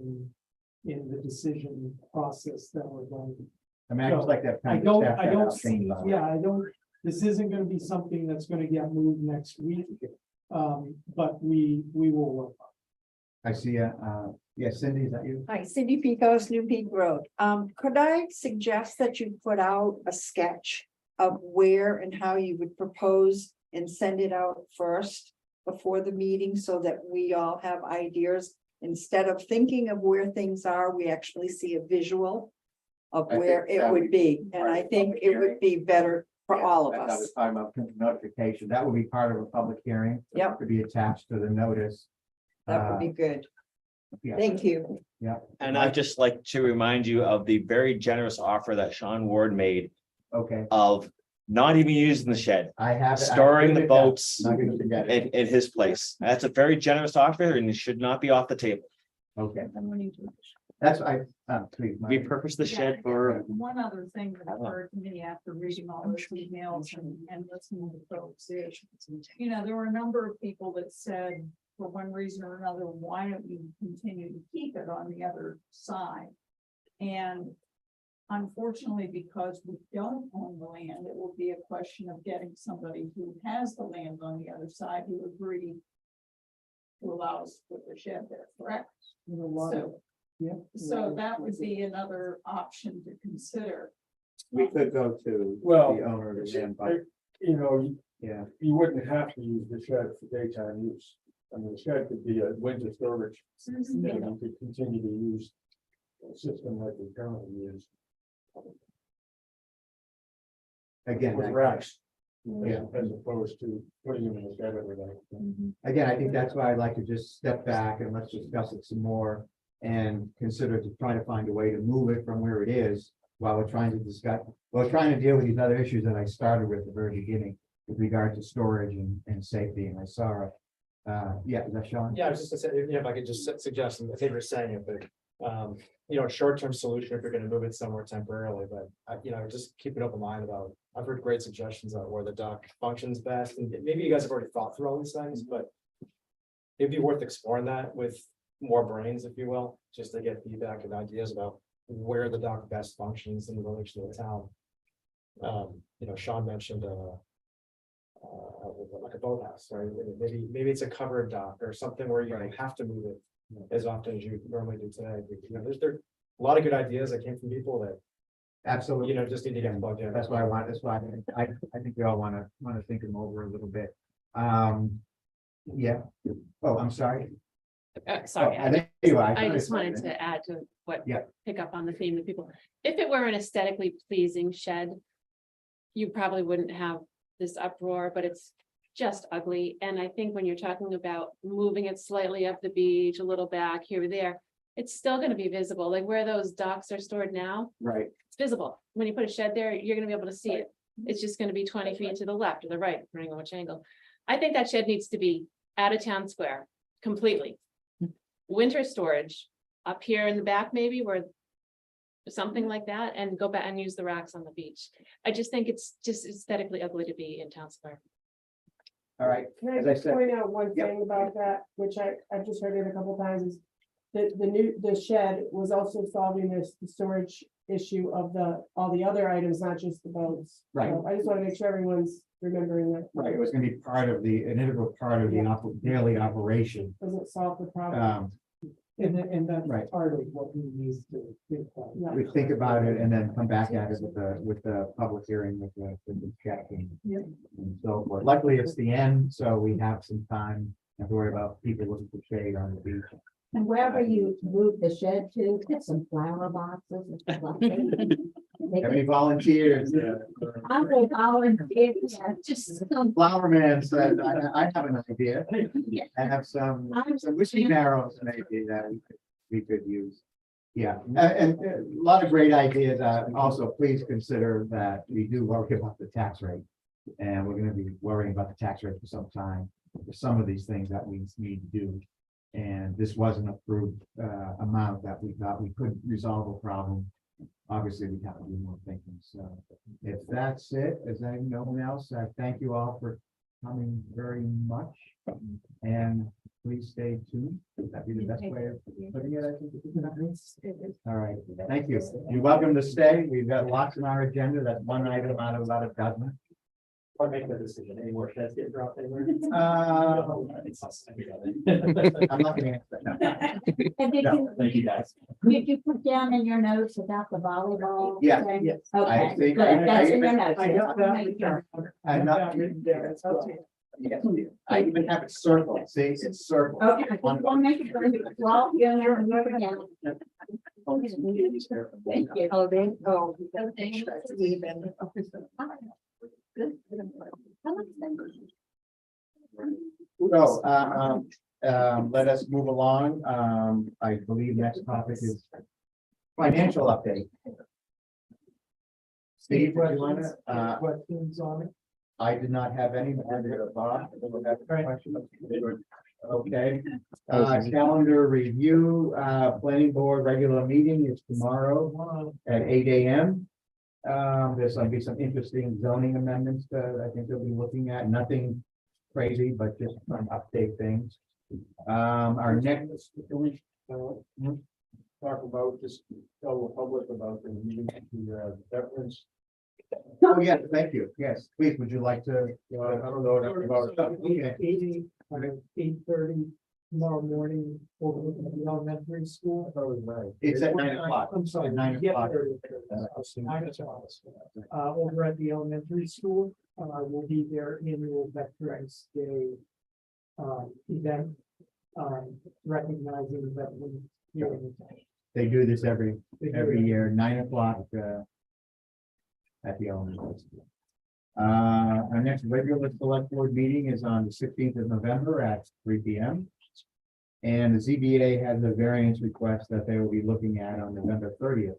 in the decision process that we're going I mean, I just like that. I don't see, yeah, I don't, this isn't gonna be something that's gonna get moved next week. But we will work. I see, yeah, Cindy, is that you? Hi, Cindy Pecos, New Peak Road. Could I suggest that you put out a sketch of where and how you would propose and send it out first before the meeting so that we all have ideas? Instead of thinking of where things are, we actually see a visual of I where think it that would would be, be and part I of the think public it would hearing. be better for all of I was us. talking about notification. That would be part of a public hearing. Yep. To be attached to the notice. That would be good. Yeah. Thank you. And I'd just like to remind you of the very generous offer that Sean Ward made Okay, of not even using the shed, I have. it. I storing wrote the it down. boats Not gonna forget it. in his place. That's a very generous offer and it should not be off the table. Okay, that's, please. We Mike. purposed the Yeah, shed for, One other thing that occurred to me after reading all those emails and listening to folks is, you know, there were a number of people that said, for one reason or another, why don't you continue to keep it on the other side? And unfortunately, because we don't own the land, it will be a question of getting somebody who has the land on the other side who agreed to allow us to put the shed there, correct? So, Yeah. so that would be another option to consider. We could go to Well, the owner of the land, but You know, yeah, you wouldn't have to use the shed for daytime use. I mean, the shed could be a winter storage, and you could continue to use a system like we currently use again, with I- racks. Yeah. As opposed to putting them in the shed every day. again, I think that's why I'd like to just step back and let's discuss it some more. And consider to try to find a way to move it from where it is while we're trying to discuss, while trying to deal with these other issues that I started with at the very beginning. With regard to storage and safety, and I saw it. Yeah, is that Sean? Yeah, I was just gonna say, you know, if I could just suggest, I think you're saying it, but, you know, a short-term solution if you're gonna move it somewhere temporarily, but, you know, just keep an open mind about, I've heard great suggestions about where the dock functions best, and maybe you guys have already thought through all these things, but it'd be worth exploring that with more brains, if you will, just to get feedback and ideas about where the dock best functions in relation to the town. You know, Sean mentioned, like a boathouse, right? Maybe it's a covered dock or something where you don't have to move it as often as you normally do today. You know, there's a lot of good ideas that came from people that, Absolutely. you know, just need to get plugged in. That's why I think we all wanna think them over a little bit. Yeah, oh, I'm sorry. Sorry, Oh, there you are. I thought just saw wanted it. to add to what, Yeah. pick up on the theme of people. If it were an aesthetically pleasing shed, you probably wouldn't have this uproar, but it's just ugly. And I think when you're talking about moving it slightly up the beach, a little back here or there, it's still gonna be visible, like where those docks are stored now, Right, it's visible. When you put a shed there, you're gonna be able to see it. It's just gonna be 20 feet to the left or the right, depending on which angle. I think that shed needs to be out of town square completely. Winter storage up here in the back, maybe where something like that, and go back and use the racks on the beach. I just think it's just aesthetically ugly to be in town square. all right, Can I As I just said- point out one Yep. thing about that, which I've just heard it a couple times, is the shed was also solving the storage issue of all the other items, not just the boats. Right. So I just want to make sure everyone's remembering that. right, it was gonna be an integral part of the daily operation. Doesn't solve the problem. And that's Right. part of what we need to think about. Yeah. We think about it and then come back at it with the public hearing with the check and so forth. Luckily, it's the end, so we have some time to worry about people looking for shade on the beach. And wherever you move the shed to, put some flower boxes and stuff like that. Make Have it- any volunteers? I'm going to volunteer, yeah, just some. Flower man said, I have an idea. I have some wishing arrows maybe that we could use. Yeah, and a lot of great ideas. Also, please consider that we do worry about the tax rate. And we're gonna be worrying about the tax rate for some time, for some of these things that we need to do. And this was an approved amount that we thought we could resolve a problem. Obviously, we have to do more thinking, so if that's it, is there no one else? I thank you all for coming very much. And please stay tuned. That'd be the best way of putting it, I think. All right, thank you. You're welcome to stay. We've got lots on our agenda. That's one item out of about a dozen. Or make the decision, any more sheds get dropped anywhere? I'm not gonna answer that. And did No. you, Thank you, guys. did you put down in your notes about the volleyball? Yeah, thing? yes. I Okay, think good, that's in I your notes. I yes, got that okay, written down. I'm not- Got written down as well. Yes, I even have it circled. See, it's circled. Okay, I just want to make sure. Well, yeah, you're again. Thank you. Oh, then, oh. Even. So, let us move along. I believe next topic is financial update. Steve, what do you want to, Questions on it? I did not have any. Bob, you have a question? Okay, calendar review, planning board regular meeting is tomorrow at 8 AM. There's gonna be some interesting zoning amendments that I think they'll be looking at, nothing crazy, but just some update things. Our next, Talk about, just tell the public about the meeting, the veterans. oh, yes, thank you. Yes, please, would you like to? I don't know enough about it. 8:30 tomorrow morning over at the elementary school. It's at 9 o'clock. I'm sorry. 9 yeah, o'clock. 9 o'clock. Over at the elementary school, will be their annual Veterans Day event, recognizing veterans here in the town. They do this every year, 9 o'clock, at the elementary school. Our next regular select board meeting is on the 16th of November at 3 PM. And the ZBA has a variance request that they will be looking at on November 30th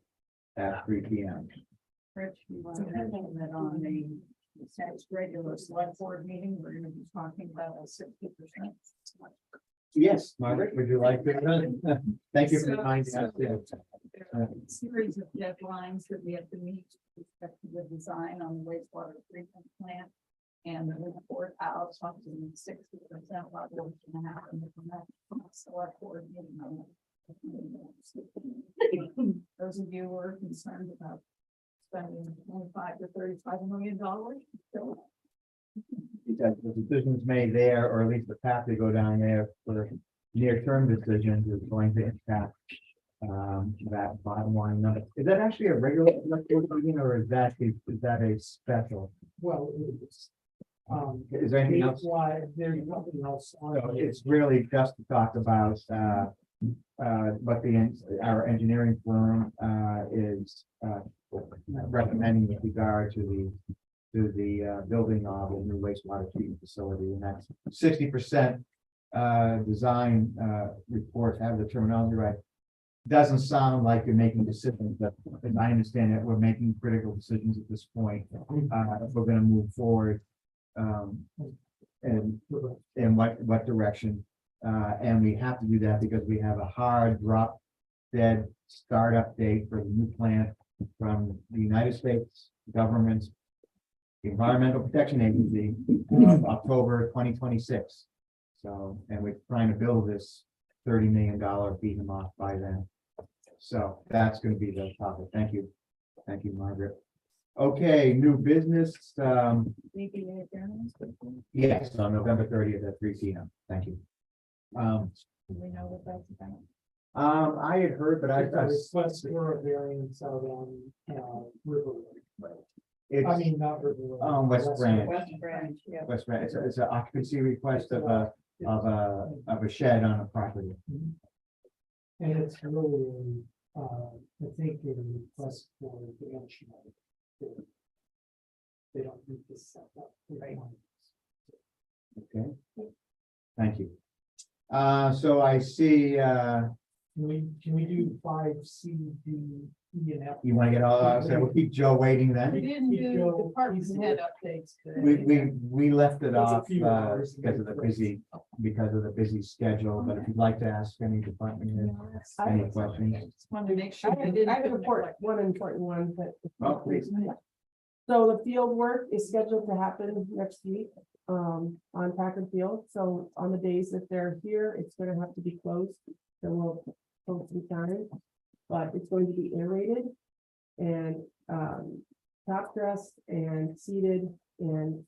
at 3 PM. Rich, you want to mention that on the next regular select board meeting, we're gonna be talking about a 60%. Yes, Margaret, would you like to? Thank you for reminding us. There are a series of deadlines that we have to meet with respect to the design on the wastewater treatment plant. And the report out something 60% level is gonna happen at the next select board meeting. Those of you who are concerned about spending $25 to $35 million. Because the decisions made there, or at least the path they go down there for near-term decisions is going to impact that bottom line number. Is that actually a regular select board meeting, or is that a special? Well, it's, Is there anything else? why there's nothing else on So it. it's really just to talk about what our engineering firm is recommending with regard to the building of a new wastewater treatment facility, and that's 60% design report, have the terminology right. Doesn't sound like you're making decisions, but as I understand it, we're making critical decisions at this point. If we're gonna move forward. And in what direction, and we have to do that because we have a hard drop dead startup date for the new plant from the United States government's Environmental Protection Agency, October 2026. So, and we're trying to build this $30 million behemoth by then. So that's going to be the topic. Thank you, Margaret. Okay, new business. Yes, on November 30th at 3 PM. Thank you. Do we know what that's about? I had heard, but It's a request for a variance out on, River Road. I mean, not River Road. West Branch. West Branch, yeah. West Branch. It's an occupancy request of a shed on a property. And it's really, I think a request for dimensional. They don't need to set up. Okay. Thank you. So I see, Can we do 5C, D, E, and F? you want to get all out, so we'll keep Joe waiting We then. didn't do department head updates We, today. we left it There's a off few hours. because of the busy schedule, but if you'd like to ask any department head any questions. Just wanted to make sure. I have a report, one important one, but. Oh, please. So the field work is scheduled to happen next week, on Packard Field. So on the days that they're here, it's gonna have to be closed. So we'll post some time, but it's going to be aerated and, top dressed and seeded and,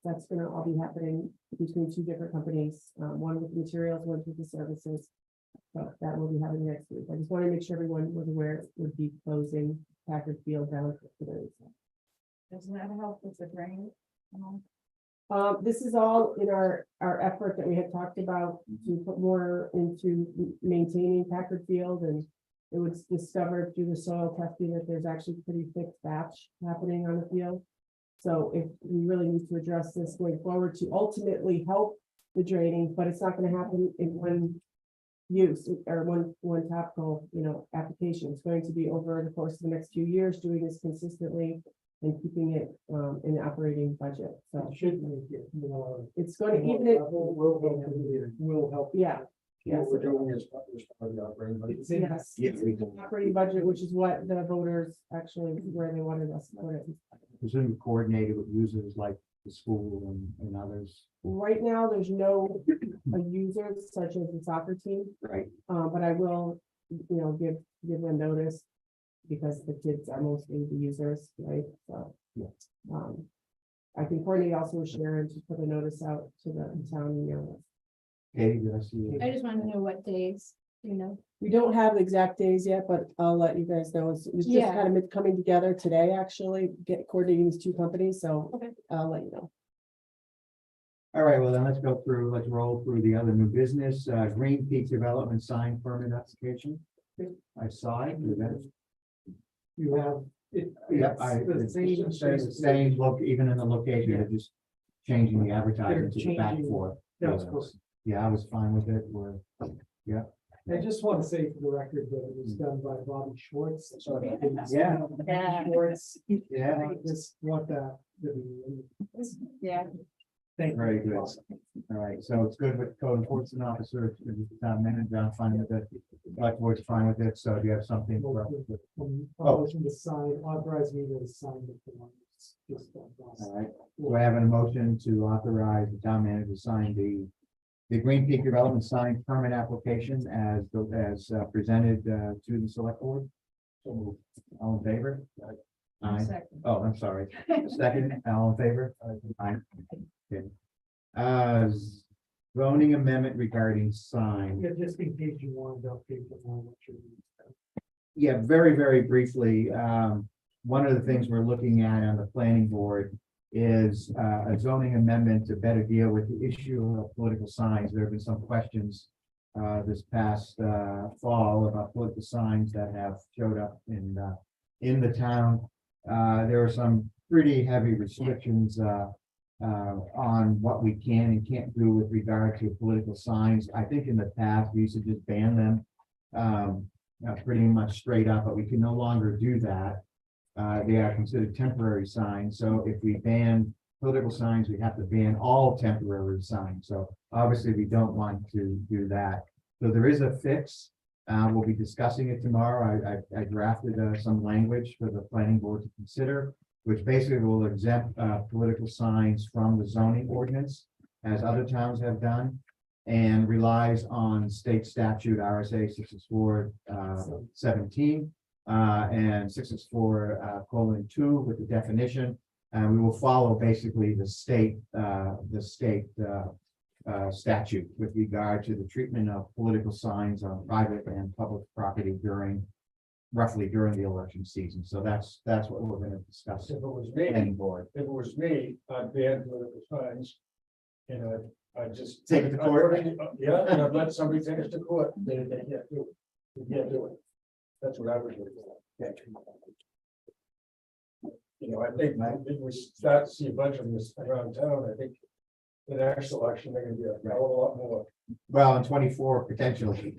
that's gonna all be happening between two different companies, one with materials, one with the services. So that will be happening next week. I just want to make sure everyone was aware it would be closing Packard Field down today. Doesn't that help with the drain? This is all in our effort that we had talked about to put more into maintaining Packard Field, and it was discovered through the soil testing that there's actually pretty thick thatch happening on the field. So if we really need to address this going forward to ultimately help the draining, but it's not going to happen in one use or one topical, application. It's going to be over the course of the next few years, doing this consistently and keeping it in the operating budget. So It should make it more. it's going to even it, Will help. yeah. Yes, What we're doing is part of the operating budget. It's in- yes. Yeah, we can. Operating budget, which is what the voters actually, where they wanted us to put it. Presume coordinated with users like the school and others. Right now, there's no users such as the soccer team, Right. but I will, give them notice because the kids are mostly the users, right? So. Yeah. I can coordinate also with Sharon to put a notice out to the town email list. Katie, did I see you? I just want to know what days, We don't have the exact days yet, but I'll let you guys know. It was just Yeah. kind of coming together today, actually, coordinating these two companies, so Okay. I'll let you know. All right, well then let's roll through the other new business, Green Peak Development Sign Permit Application. I saw it. You have. It. Yeah, it's the same. same look, even in the location, they're just changing the advertising to the back changing- for. That was cool. Yeah, I was fine with it, I just want to say for the record that it was done by Bobby Schwartz. Yeah. Yeah. Schwartz. Yeah. I just want that. to be- Yeah. Thank you. Very good. All right, so it's good with code enforcement officer, it's good with the town manager, I'm fine with it. Select board's fine with it, so do you have something? for us? Motion to sign, authorize me to sign the form. Just, All right, do I have a motion to authorize the town manager to sign the Green Peak Development Sign Permit Application as presented to the select board? All in favor? Aye. Second. Oh, I'm sorry. Second, all in favor? Aye. Okay. Zoning amendment regarding sign. Yeah, just in case you wanted to update the one, what you're. Yeah, very, very briefly, one of the things we're looking at on the planning board is a zoning amendment to better deal with the issue of political signs. There have been some questions this past fall about political signs that have showed up in the town. There are some pretty heavy restrictions on what we can and can't do with regard to political signs. I think in the past, we used to just ban them pretty much straight up, but we can no longer do that. They are considered temporary signs, so if we ban political signs, we have to ban all temporary signs. So obviously, we don't want to do that. So there is a fix. We'll be discussing it tomorrow. I drafted some language for the planning board to consider, which basically will exempt political signs from the zoning ordinance, as other towns have done, and relies on state statute RSA 664-17 and 664:2 with the definition. And we will follow basically the state statute with regard to the treatment of political signs on private and public property roughly during the election season. So that's what we're going to discuss. If it was Planning me, board. I'd ban political signs. And I just. Take it to court. Yeah, and I'd let somebody take us to court, they can't do it. They can't do it. That's what I would do. I think if we start to see a bunch of them around town, I think the next election, they're gonna be a hell of a lot more. Well, in 24 potentially.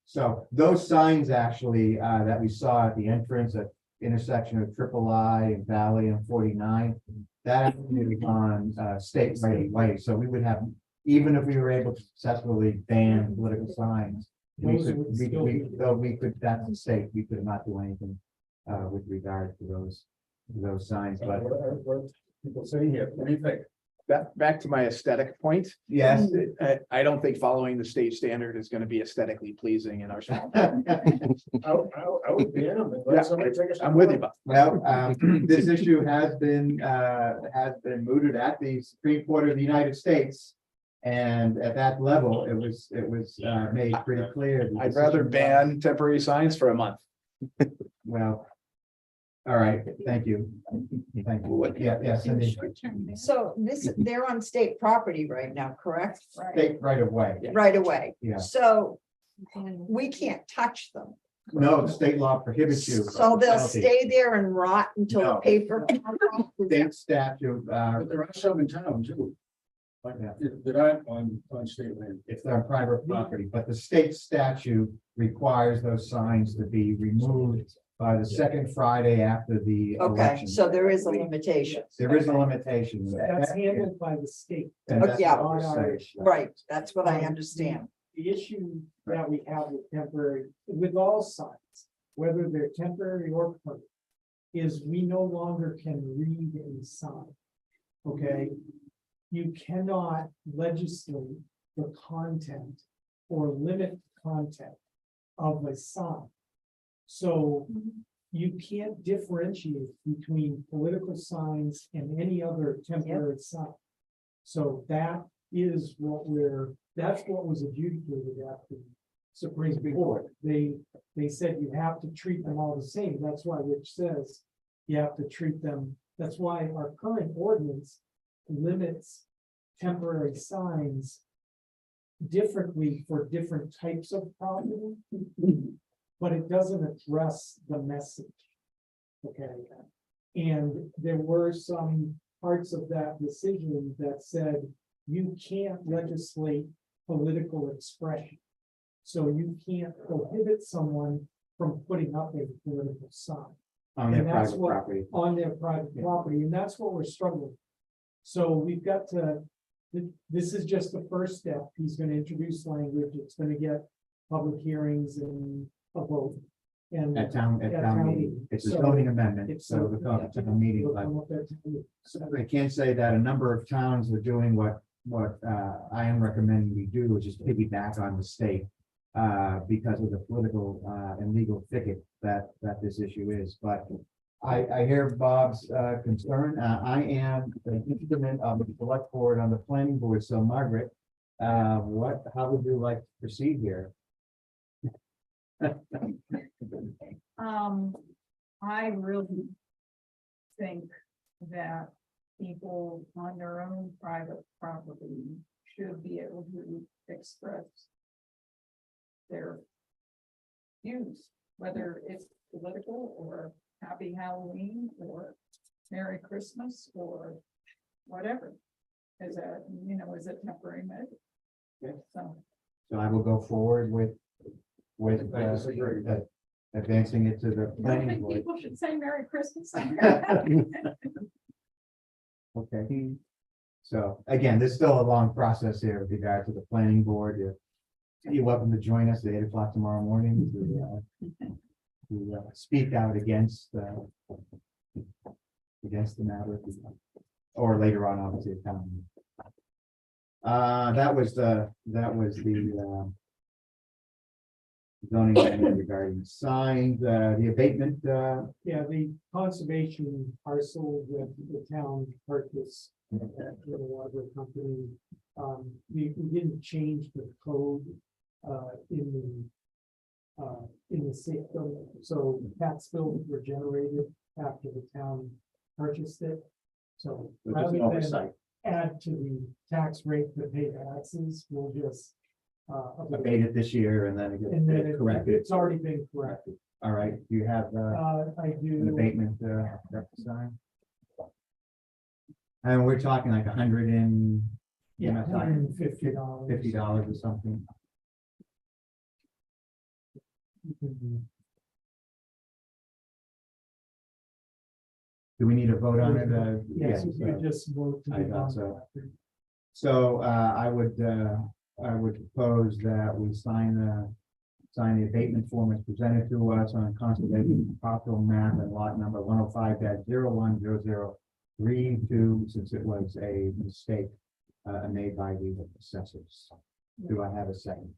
So those signs actually that we saw at the entrance at intersection of Triple I and Valley and 49, that is on state right of way. So we would have, even if we were able to successfully ban political signs, Those would still be- though we could, that's the state, we could not do anything with regard to those. those signs, but What people say here, what do you think? Back to my aesthetic point. yes. I don't think following the state standard is gonna be aesthetically pleasing in our small. I would be in them. Yeah, I'm with you, Bob. Well, this issue has been mooted at the Supreme Court of the United States. And at that level, it was made pretty clear. the I'd rather decision- ban temporary signs for a month. Well, all right, thank you. Thank you. Yeah, Cindy. Short-term, So they're on state property right now, correct? State right of way. Right away. Yeah. So we can't touch them. No, state law prohibits you. So they'll Penalty. stay there and rot until the No. paper. State statute, But there are some in town too, yeah, that aren't on state land. if they're on private property, but the state statute requires those signs to be removed by the second Friday after the Okay, election. so there is a limitation. There is a limitation. That's handled by the state. And that's Yeah. what we're saying. Right, that's what I understand. The issue that we have with temporary, with all signs, whether they're temporary or permanent, is we no longer can read a sign. Okay? You cannot legislate the content or limit content of a sign. So you can't differentiate between political signs and any other temporary sign. So that is that's what was adjudicated at the Supreme Court. They said you have to treat them all the same. That's why Rich says you have to treat them. That's why our current ordinance limits temporary signs differently for different types of property. But it doesn't address the message. Okay, and there were some parts of that decision that said you can't legislate political expression. So you can't prohibit someone from putting up a political sign On their And that's private what- property. on their private property, and that's what we're struggling with. So we've got to, this is just the first step. He's gonna introduce language, it's gonna get public hearings and a vote. And At town meeting. It's a So, zoning amendment, it's so the town meeting, It'll but come up at town meeting. I can say that a number of towns are doing what I am recommending we do, which is piggyback on the state. Because of the political and legal thicket that this issue is, but I hear Bob's concern. I am an instrument of the select board on the planning board, so Margaret, how would you like to proceed here? I really think that people on their own private property should be able to express their views, whether it's political or happy Halloween or Merry Christmas or whatever. Is a, is a temporary measure. Okay. So. So I will go forward with advancing it to the I don't planning think board. people should say Merry Christmas. Okay. So again, there's still a long process here with regard to the planning board. You're welcome to join us at 8 o'clock tomorrow morning to speak out against the matter, or later on, obviously, at town meeting. That was the zoning amendment regarding the signs, the abatement, Yeah, the conservation parcel that the town purchased with a water company. We didn't change the code in the state, so tax bills were generated after the town purchased it. So just rather an than oversight. add to the tax rate to pay taxes, we'll just Abate it this year and then it and then gets corrected. it's already been corrected. All right, do you have I an do. abatement sign? And we're talking like $100 and Yeah, not talking $150. $50 or something. Do we need a vote on it? Yes, Yes, you could just vote. to I be thought on so. that. So I would propose that we sign sign the abatement form as presented to us on conservation parcel map and lot number 105-010032, since it was a mistake made by the assessors. Do I have a second?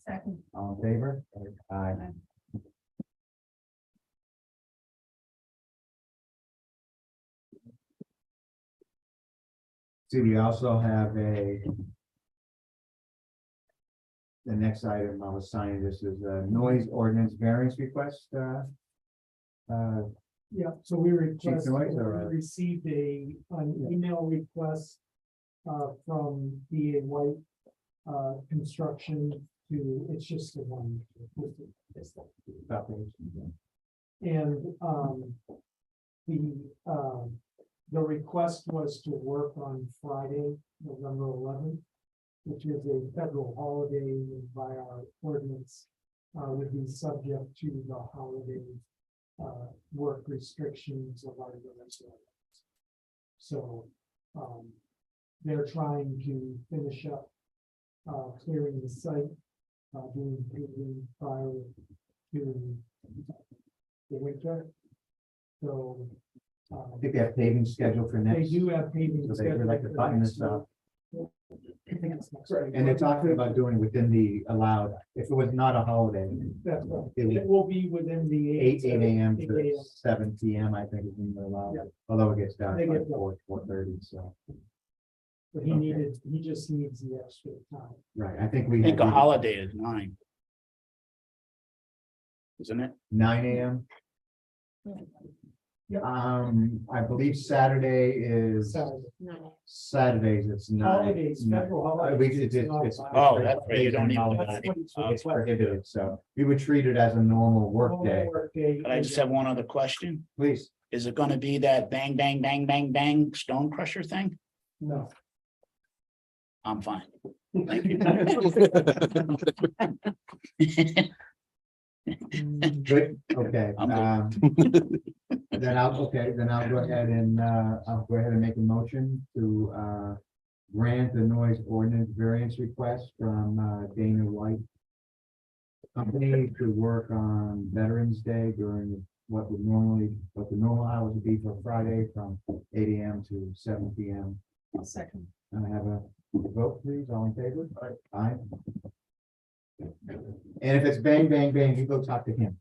Second. All in favor? Aye. See, we also have the next item I was signing, this is a noise ordinance variance request. Yeah, so we requested, Noyes, or- we received an email request from DA White construction to, it's just the one. And the request was to work on Friday, November 11th, which is a federal holiday, and by our ordinance would be subject to the holiday work restrictions of our residents. So they're trying to finish up clearing the site, doing paving prior to the winter. So I think they have paving scheduled for they next. do have paving. So they would like to scheduled for button next this up. week. I think it's next week. And they're talking about doing within the allowed, if it was not a holiday, That's right. it would It will be within the eight AM 8 to a.m. 7 PM, I think is when they're allowed, Yeah. although it gets down They to get like down. 4:30, so, But he just needs the extra time. right, I think we. I think had a holiday is 9. Isn't it? 9 AM. I believe Saturday is, Saturdays, it's 9. Holidays, federal holidays. It's. Oh, that's right, you don't even- That's what he's It's requesting. prohibited, so we would treat it as a normal work day, Workday. But I just have one other question. please. Is it gonna be that bang, bang, bang, bang, bang stone crusher thing? No. I'm fine. Thank you. Good, okay, I'm good. then I'll go ahead and make a motion to grant the noise ordinance variance request from Dana White Company to work on Veterans Day during what the normal hours would be for Friday from 8 AM to 7 PM. Second. And I have a vote, please, all in favor? Aye. And if it's bang, bang, bang, you go talk to him.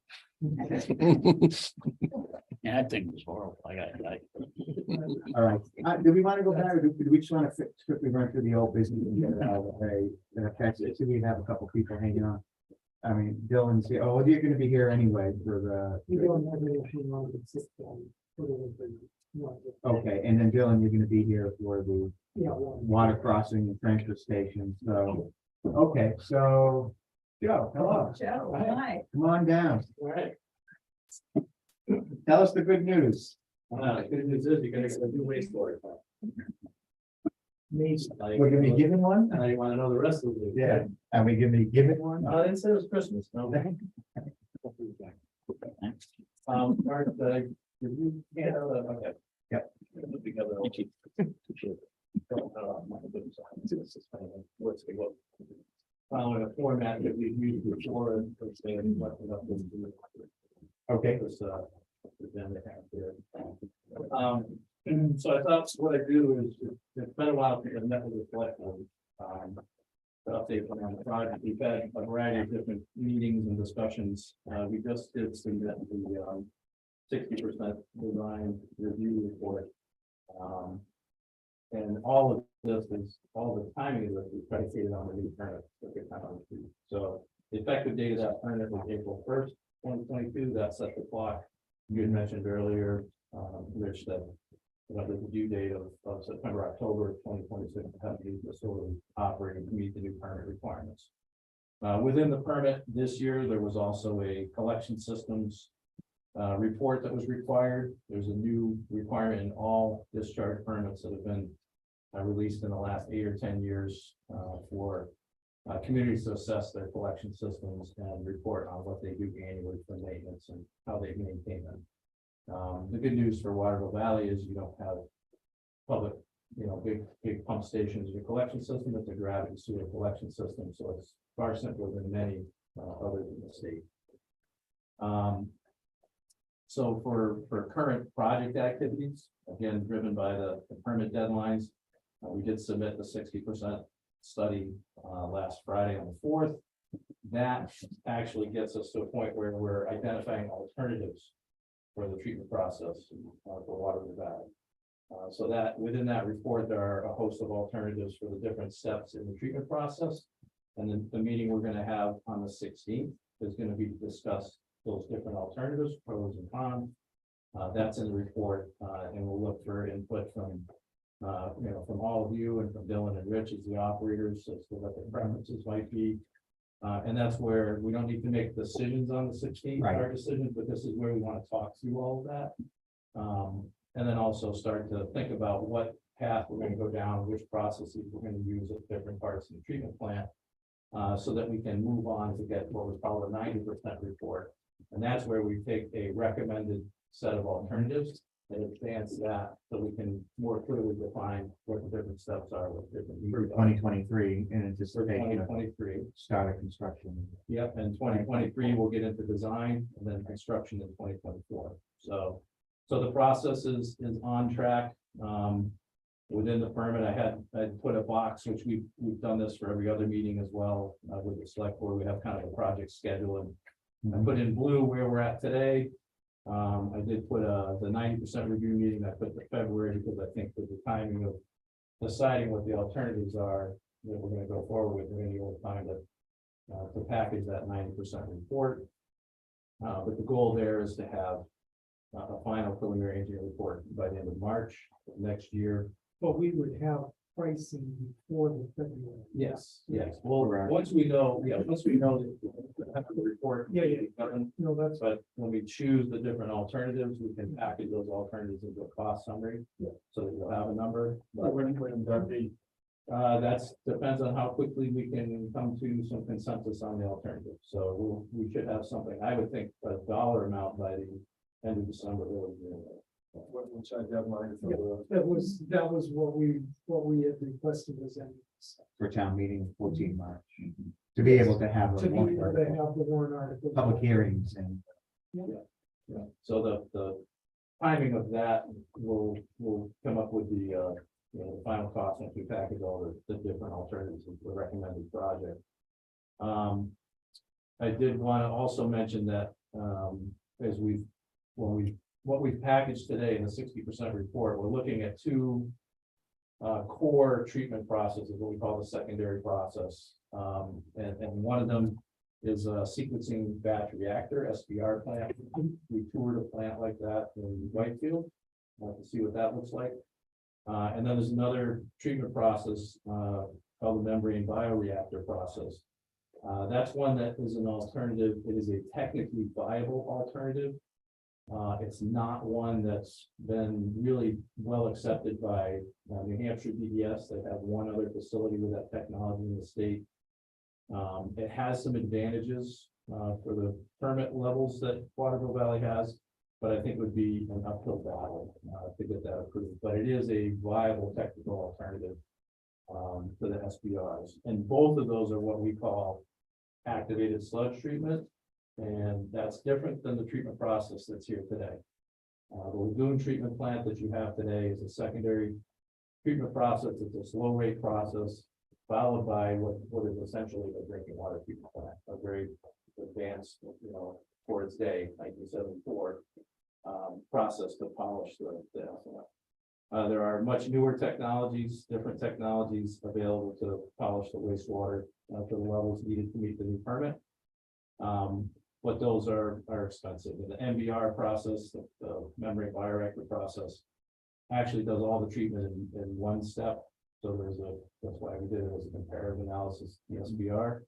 Yeah, that thing was horrible. All right, do we want to go back, or do we just want to quickly run through the old business and get it out of the way? So we have a couple people hanging on. I mean, Dylan's here, oh, you're gonna be here anyway for We don't have anything on the system. okay, and then Dylan, you're gonna be here for the Yeah. water crossing and transfer station, so, okay, so. Joe, hello, Joe, hi. come on down, All right. tell us the good news. Good news is you're gonna get a new wastewater. We're gonna be given one? I want to know the rest of it. Yeah, and we gonna be given one? I didn't say it was Christmas, no. Art, did you? Okay. Yep. Together. Thank you. Following a format that we've used before, and first thing, and what we're up to. Okay, This, agenda have here. So I thought what I do is, it's been a while since I've met with the select board. To update them on the project, we've had a variety of different meetings and discussions, we just did submit the 60% design review report. And all of this is, all the timing of this is predicated on the new permit. that we have on the street. So the effective date of that permit was April 1st, 2022, that set the clock. You had mentioned earlier, Rich, that the due date of September, October 2026, to have the facility operating to meet the new permit requirements. Within the permit this year, there was also a collection systems report that was required. There's a new requirement in all discharge permits that have been released in the last 8 or 10 years for communities to assess their collection systems and report on what they do annually for maintenance and how they maintain them. The good news for Waterville Valley is you don't have public, big pump stations in your collection system. It's a gravity sewer collection system, so it's far simpler than many other the state. So for current project activities, again, driven by the permit deadlines, we did submit the 60% study last Friday on the 4th. That actually gets us to a point where we're identifying alternatives for the treatment process for Water Valley. So that within that report, there are a host of alternatives for the different steps in the treatment process. And then the meeting we're going to have on the 16th is going to be to discuss those different alternatives, pros and cons. That's in the report, and we'll look for input from from all of you and from Dylan and Rich as the operators as to what the preferences might be. And that's where we don't need to make decisions on the 16th, our decisions, but this is where we want to talk through all of that. And then also start to think about what path we're going to go down, which processes we're going to use at different parts of the treatment plant. So that we can move on to get what was probably a 90% report. And that's where we take a recommended set of alternatives and advance that so we can more clearly define what the different steps are with different. For 2023 and For anticipate 2023. start of construction. Yep, and 2023, we'll get into design and then construction in 2024. So the process is on track. Within the permit, I put a box, which we've done this for every other meeting as well, with the select board. We have kind of a project schedule, and I put in blue where we're at today. I did put the 90% review meeting, I put the February, because I think with the timing of deciding what the alternatives are that we're going to go forward with, we're going to need time to package that 90% report. But the goal there is to have a final preliminary engineering report by the end of March next year. But we would have pricing before the February. Yes. Well, once we know the report. Yeah. No, that's. But when we choose the different alternatives, we can package those alternatives into a cost summary. So that you'll have a number. But when that be? That's depends on how quickly we can come to some consensus on the alternative. So we should have something, I would think, a dollar amount by the end of December. What's our deadline for the? That was what we had requested as For town meeting 14 March. To be able to have to be able to have the warrant article. public hearings and Yeah, so the timing of that will come up with the the final cost once we package all the different alternatives of the recommended project. I did want to also mention that as what we've packaged today in the 60% report, we're looking at two core treatment processes, what we call the secondary process. And one of them is a sequencing batch reactor, SBR plant. We toured a plant like that in Whitefield to see what that looks like. And then there's another treatment process called the membrane bioreactor process. That's one that is an alternative. It is a technically viable alternative. It's not one that's been really well accepted by New Hampshire DES. They have one other facility with that technology in the state. It has some advantages for the permit levels that Waterville Valley has, but I think it would be an uphill battle to get that approved. But it is a viable technical alternative to the SBRs. And both of those are what we call activated sludge treatment. And that's different than the treatment process that's here today. The lagoon treatment plant that you have today is a secondary treatment process. It's a slow rate process, followed by what is essentially a drinking water treatment plant, a very advanced, for its day, 1974, process to polish the effluent. There are much newer technologies, different technologies available to polish the wastewater to the levels needed to meet the new permit. But those are expensive. And the MBR process, the membrane bioreactor process, actually does all the treatment in one step. So that's why we did it as a comparative analysis, the SBR.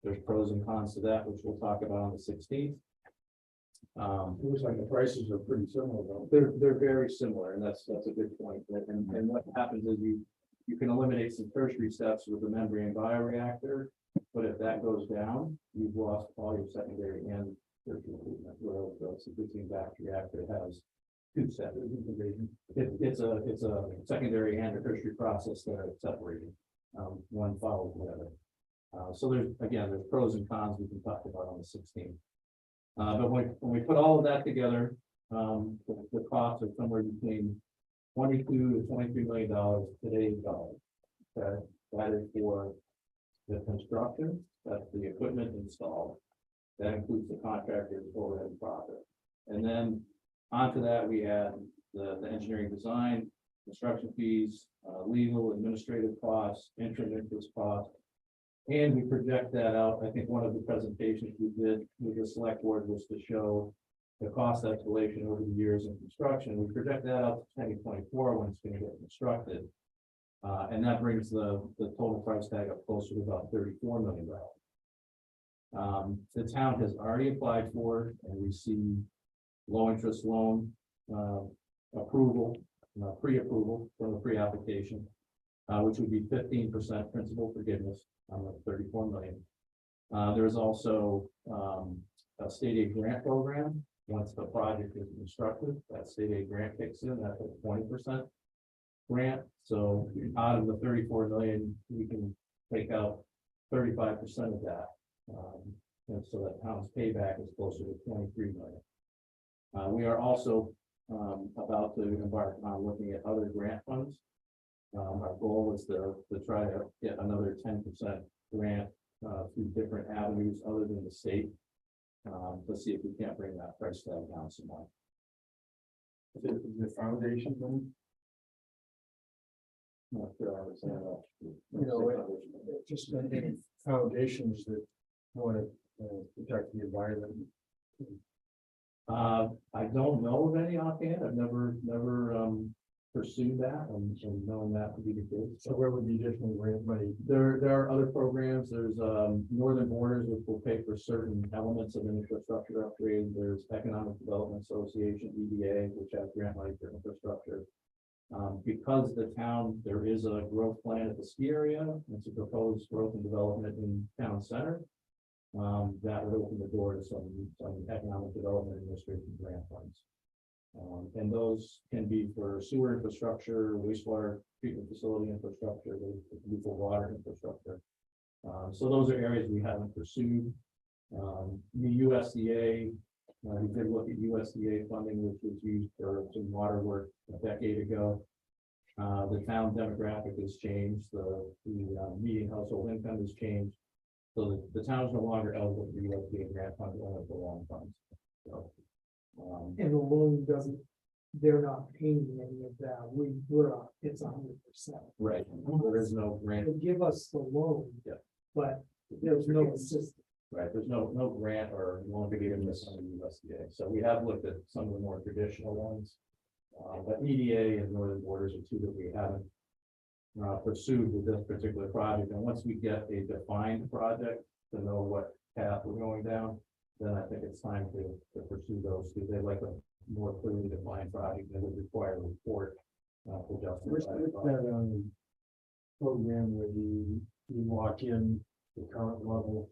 There's pros and cons to that, which we'll talk about on the 16th. It looks like the prices are pretty similar though. They're very similar, and that's a good point. And what happens is you can eliminate some tertiary steps with the membrane bioreactor, but if that goes down, you've lost all your secondary and tertiary treatment. Whereas the sequencing batch reactor has two steps. It's a secondary and a tertiary process that are separated. One follows the other. So there's, again, there's pros and cons we can talk about on the 16th. But when we put all of that together, the costs are somewhere between 22 to 23 million dollars today's dollars. Okay, that is for the construction, that's the equipment installed. That includes the contractor's overhead profit. And then onto that, we add the engineering design, construction fees, legal, administrative costs, interest costs. And we project that out. I think one of the presentations we did with the select board was to show the cost escalation over the years in construction. We project that out to 2024 when it's going to get constructed. And that brings the total price tag up closer to about $34 million. The town has already applied for and received low interest loan approval, pre-approval from the pre-application, which would be 15% principal forgiveness on the 34 million. There is also a state aid grant program. Once the project is constructed, that state aid grant kicks in, that's a 20% grant. So out of the 34 million, we can take out 35% of that. And so that town's payback is closer to 23 million. We are also about to embark on looking at other grant funds. Our goal is to try to get another 10% grant through different avenues other than the state. To see if we can't bring that price tag down some more. The foundation thing, Not sure I understand that. you know, just the foundations that want to protect the environment. I don't know of any offhand. I've never pursued that and knowing that to be the case. So where would the additional grant money? There are other programs. There's Northern Borders, which will pay for certain elements of infrastructure upgrade. There's Economic Development Association, EDA, which has grant money for infrastructure. Because the town, there is a growth plan at the ski area. It's a proposed growth and development in town center. That would open the door to some economic development administration grant funds. And those can be for sewer infrastructure, wastewater treatment facility infrastructure, the water infrastructure. So those are areas we haven't pursued. The USDA, we did look at USDA funding, which was used for some water work a decade ago. The town demographic has changed, the median household income has changed. So the town is no longer eligible for USDA grant funds, only for long funds. So, And the loan doesn't, they're not paying any of that. It's 100%. right, there is no grant, They give us the loan. Yeah. But there's no assistance. right, there's no grant or loan to give this on the USDA. So we have looked at some of the more traditional ones. But EDA and Northern Borders are two that we haven't pursued with this particular project. And once we get a defined project to know what path we're going down, then I think it's time to pursue those, because they like a more clearly defined project that would require a report to justify. the project. That program where you lock in the current level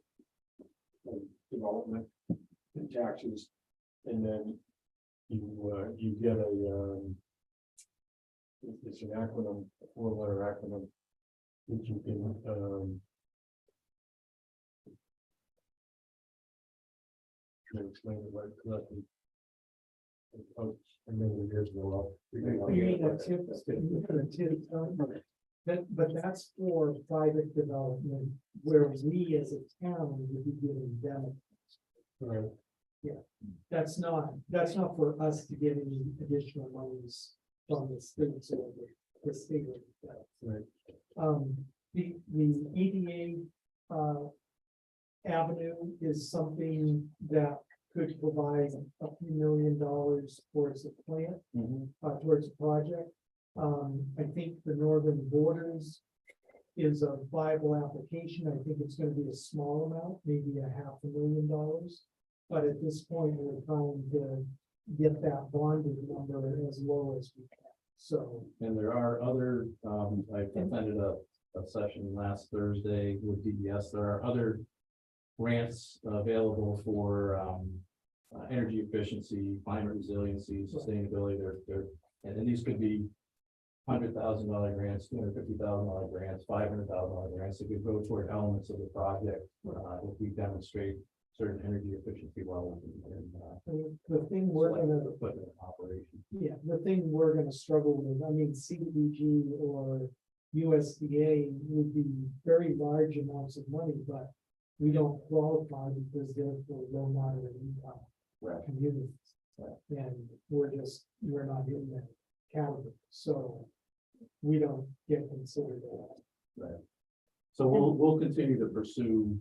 of development and taxes, and then you get it's an acronym, a 4-letter acronym that you can can explain it right correctly. And then it is well. You need a tip, but that's for private development, where we as a town would be giving benefits. Right. Yeah, that's not for us to get any additional monies from the states or the state. Right. The EDA avenue is something that could provide a few $1 million towards a plant, towards a project. I think the Northern Borders is a viable application. I think it's going to be a small amount, maybe $500,000. But at this point, we're trying to get that bonded number as low as we can. So. And there are other, I attended a session last Thursday with DBS. There are other grants available for energy efficiency, climate resiliency, sustainability. And these could be $100,000 grants, $250,000 grants, $500,000 grants that could go toward elements of the project. If we demonstrate certain energy efficiency levels and The thing we're gonna, equipment operation. yeah, the thing we're gonna struggle with, I mean, CDBG or USDA would be very large amounts of money, but we don't qualify because they're for low moderate income Right. communities. And we're not in that category, so we don't get considered that. So we'll continue to pursue,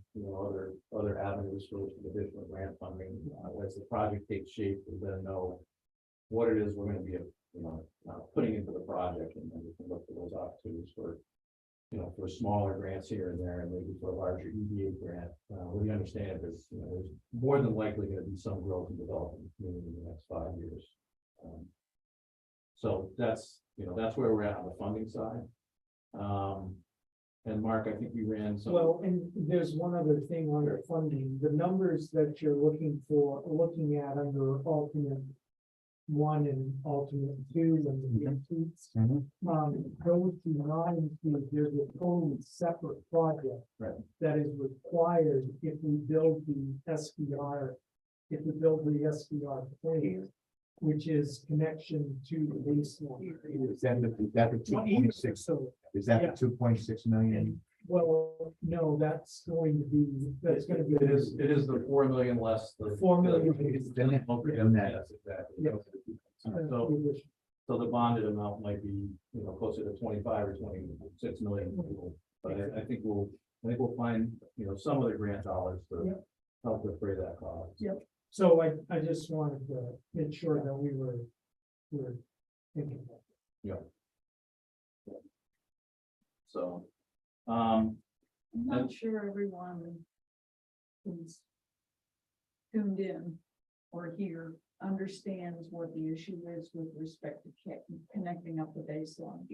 other avenues for additional grant funding, as the project takes shape, we're gonna know what it is we're gonna be, putting into the project, and then we can look for those opportunities for, for smaller grants here and there, and maybe for a larger EDA grant. We understand there's more than likely gonna be some growth and development in the community in the next 5 years. So that's where we're at on the funding side. And Mark, I think you ran some. Well, and there's one other thing on your funding, the numbers that you're looking at under alternate 1 and alternate 2 and the increase. Those do not include, there's a totally separate project. Right. That is required if we build the SBR, plant, which is connection to the baseline. Is that the 2.6? So, Is that Yeah. the 2.6 million? well, no, that's going to be. It is the 4 million less the. 4 million. Then it- then that- Yes, exactly. Yeah. So the bonded amount might be, closer to 25 or 26 million. But I think we'll find, some of the grant dollars to help defray that cost. So I just wanted to make sure that we were thinking about. So, I'm not sure everyone who's tuned in or here understands what the issue is with respect to connecting up the baseline.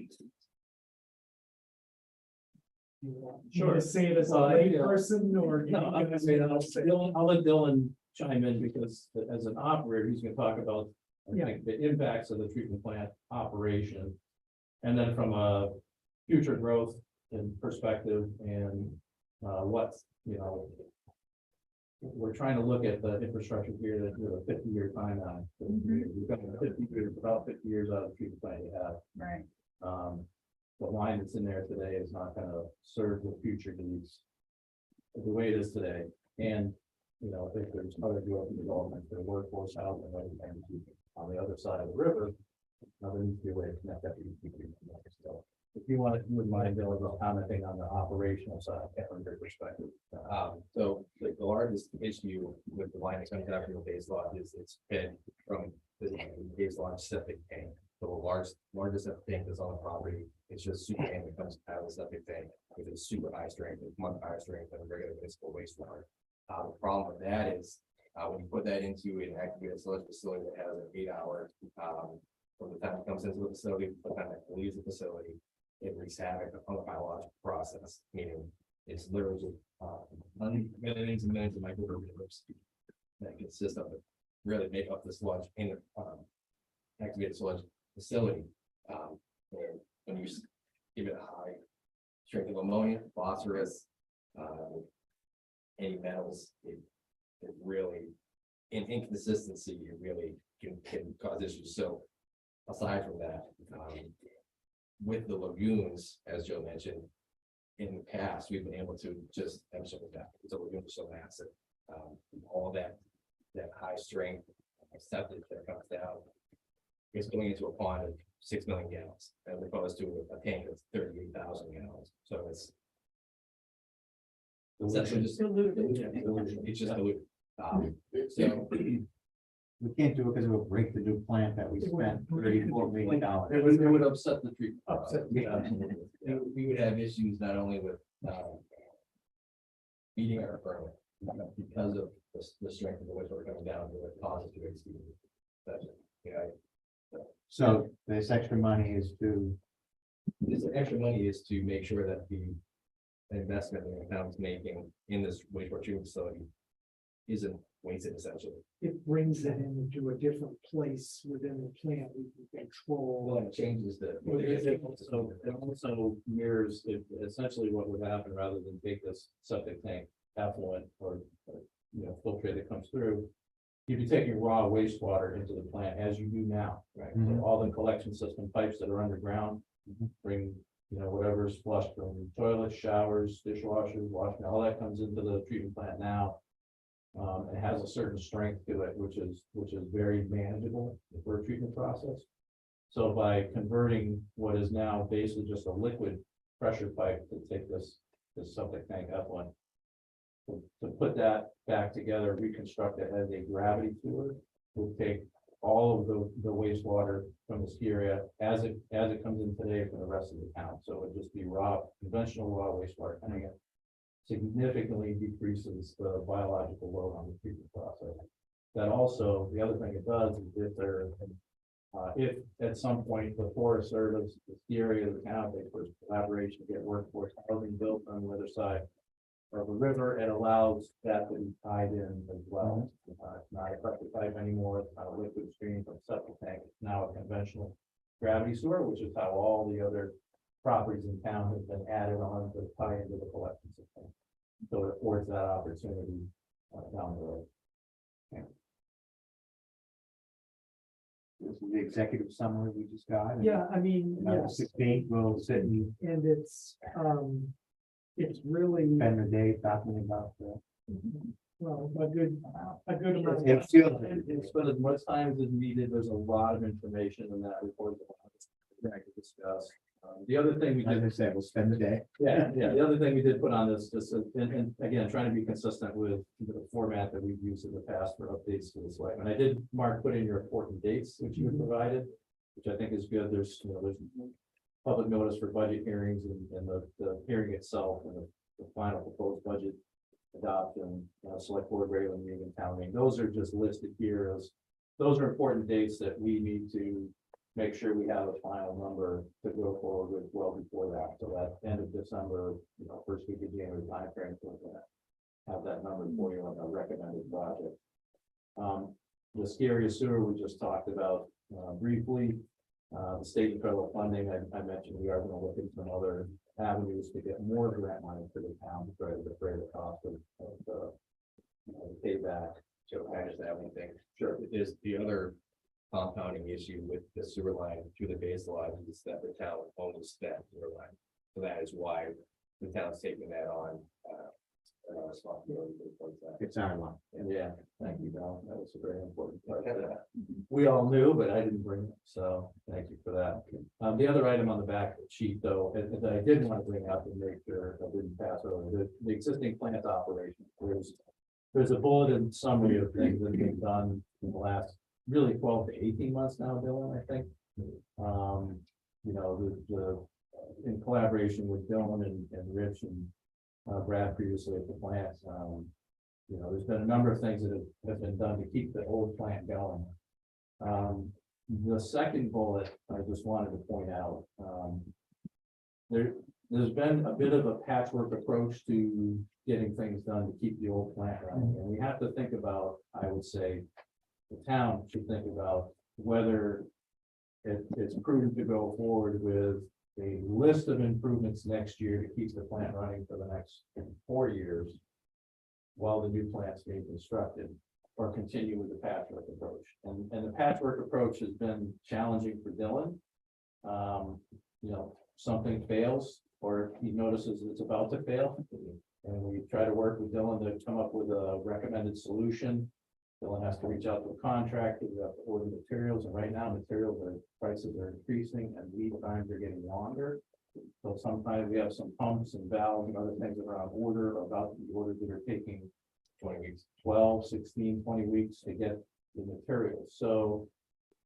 Sure. To say it as a Well, lay person or. No, I'm gonna say that, I'll let Dylan chime in, because as an operator, he's gonna talk about, I think, the impacts of the treatment plant operation. And then from a future growth and perspective and, what's, we're trying to look at the infrastructure here that, 50-year timeline. We've got about 50 years out of the treatment plant you have. Right. The line that's in there today is not gonna serve the future needs the way it is today. And, I think there's other growth and development for the workforce out and everything on the other side of the river. Now there needs to be a way to connect that. So if you would mind, Dylan, commenting on the operational side, from your perspective. So the largest issue with the line that's coming out from the base lodge is it's fed from the base lodge septic tank. So the largest septic tank that's on the property, it's just super tank that comes out of the septic tank with a super high strength, it's much higher strength than a regular municipal wastewater. The problem with that is when you put that into an activated sludge facility that has an 8-hour from the time it comes into the facility to the time it leaves the facility, it wreaks havoc on the biological process, meaning it's literally millions and millions of microorganisms that consist of it, really make up the sludge in the activated sludge facility. And when you give it a high strength of ammonia, phosphorus, any metals, it really, in inconsistency, it really can cause issues. So aside from that, with the lagoons, as Joe mentioned, in the past, we've been able to just absorb that. The lagoons are so massive. All that high strength septic that comes down is going into a pond of 6 million gallons, as opposed to a tank of 38,000 gallons. So it's essentially just diluted. It's just diluted. So We can't do it because it will break the new plant that we spent $34 million. It would upset the treatment. we would have issues not only with feeding our permit because of the strength of the wastewater coming down to it causes to exceed. So this extra money is to. This extra money is to make sure that the investment that the town is making in this wastewater treatment facility isn't wasted essentially. If brings it into a different place within the plant, we can control. it changes it also mirrors essentially what would happen rather than take this septic tank effluent or, filtrate that comes through. You'd be taking raw wastewater into the plant as you do now, right? So all the collection system pipes that are underground bring, whatever's flushed from toilets, showers, dishwashers, washing, all that comes into the treatment plant now. It has a certain strength to it, which is very manageable for a treatment process. So by converting what is now basically just a liquid pressure pipe to take this septic tank effluent, to put that back together, reconstruct it as a gravity sewer, would take all of the wastewater from the ski area as it comes in today from the rest of the town. So it would just be conventional raw wastewater coming in. Significantly decreases the biological load on the treatment process. That also, the other thing it does is if at some point the Forest Service, the ski area of the town, they first collaboration, get workforce housing built on the other side of the river, it allows that to be tied in as well. It's not a pressure pipe anymore, it's not a liquid stream from septic tank, it's now a conventional gravity sewer, which is how all the other properties in town have been added on to tie into the collection system. So it affords that opportunity down the road. This is the executive summary we just got. Yeah, I mean, The yes, 16th, we'll sit and and it's really, spend the day talking about the. well, a good amount. It feels- It's spent as much time as needed. There's a lot of information in that report that I could discuss. The other thing we As did, I said, we'll spend the day. the other thing we did put on this, just, and again, trying to be consistent with the format that we've used in the past for updates to the select. And I did, Mark, put in your important dates, which you had provided, which I think is good. There's public notice for budget hearings and the hearing itself and the final proposed budget adoption, select board regular meeting, town meeting. Those are just listed here as, those are important dates that we need to make sure we have a final number to go forward with well before that. So that end of December, first week of January timeframe, so we're gonna have that number for you on a recommended project. The ski area sewer we just talked about briefly. The state and federal funding, I mentioned we are going to look into some other avenues to get more grant money for the town to try to defray the cost of the payback. So can I just add one thing? Sure. There's the other compounding issue with the sewer line through the base lodge is that the town owns that sewer line. So that is why the town's taking that on, responsibility towards that. It's our one. Yeah, thank you, Val. That was a very important part of that. We all knew, but I didn't bring it, so thank you for that. The other item on the back of the sheet, though, that I did want to bring up and make sure I didn't pass over, the existing plant operation. There's a bulleted summary of things that have been done in the last really 12 to 18 months now, Dylan, I think. In collaboration with Dylan and Rich and Brad previously at the plant, there's been a number of things that have been done to keep the old plant going. The second bullet, I just wanted to point out, there's been a bit of a patchwork approach to getting things done to keep the old plant running. And we have to think about, I would say, the town should think about whether it's prudent to go forward with a list of improvements next year to keep the plant running for the next 4 years while the new plant's being constructed, or continue with the patchwork approach. And the patchwork approach has been challenging for Dylan. Something fails, or he notices it's about to fail. And we try to work with Dylan to come up with a recommended solution. Dylan has to reach out to a contractor, we have to order materials, and right now prices are increasing and lead times are getting longer. So sometimes we have some pumps and valves and other things that are on order, or about the orders that are taking 20 weeks, 12, 16, 20 weeks to get the materials. So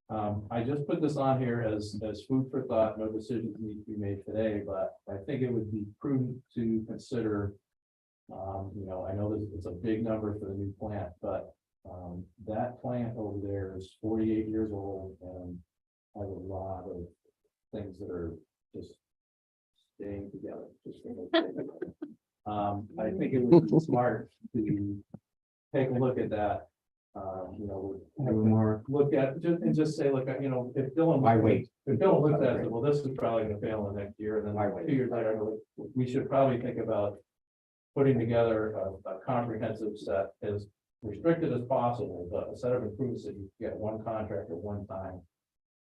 I just put this on here as food for thought. No decisions need to be made today, but I think it would be prudent to consider. I know that it's a big number for the new plant, but that plant over there is 48 years old and has a lot of things that are just staying together. I think it would be smart to take a look at that You know, A little more, look at, just say, look, you know, if Dylan. why wait? If Dylan looks at it, well, this is probably gonna fail in the next year, and then Why wait? 2 years later, we should probably think about. Putting together a comprehensive set as restricted as possible, but a set of improvements that you get one contract at one time.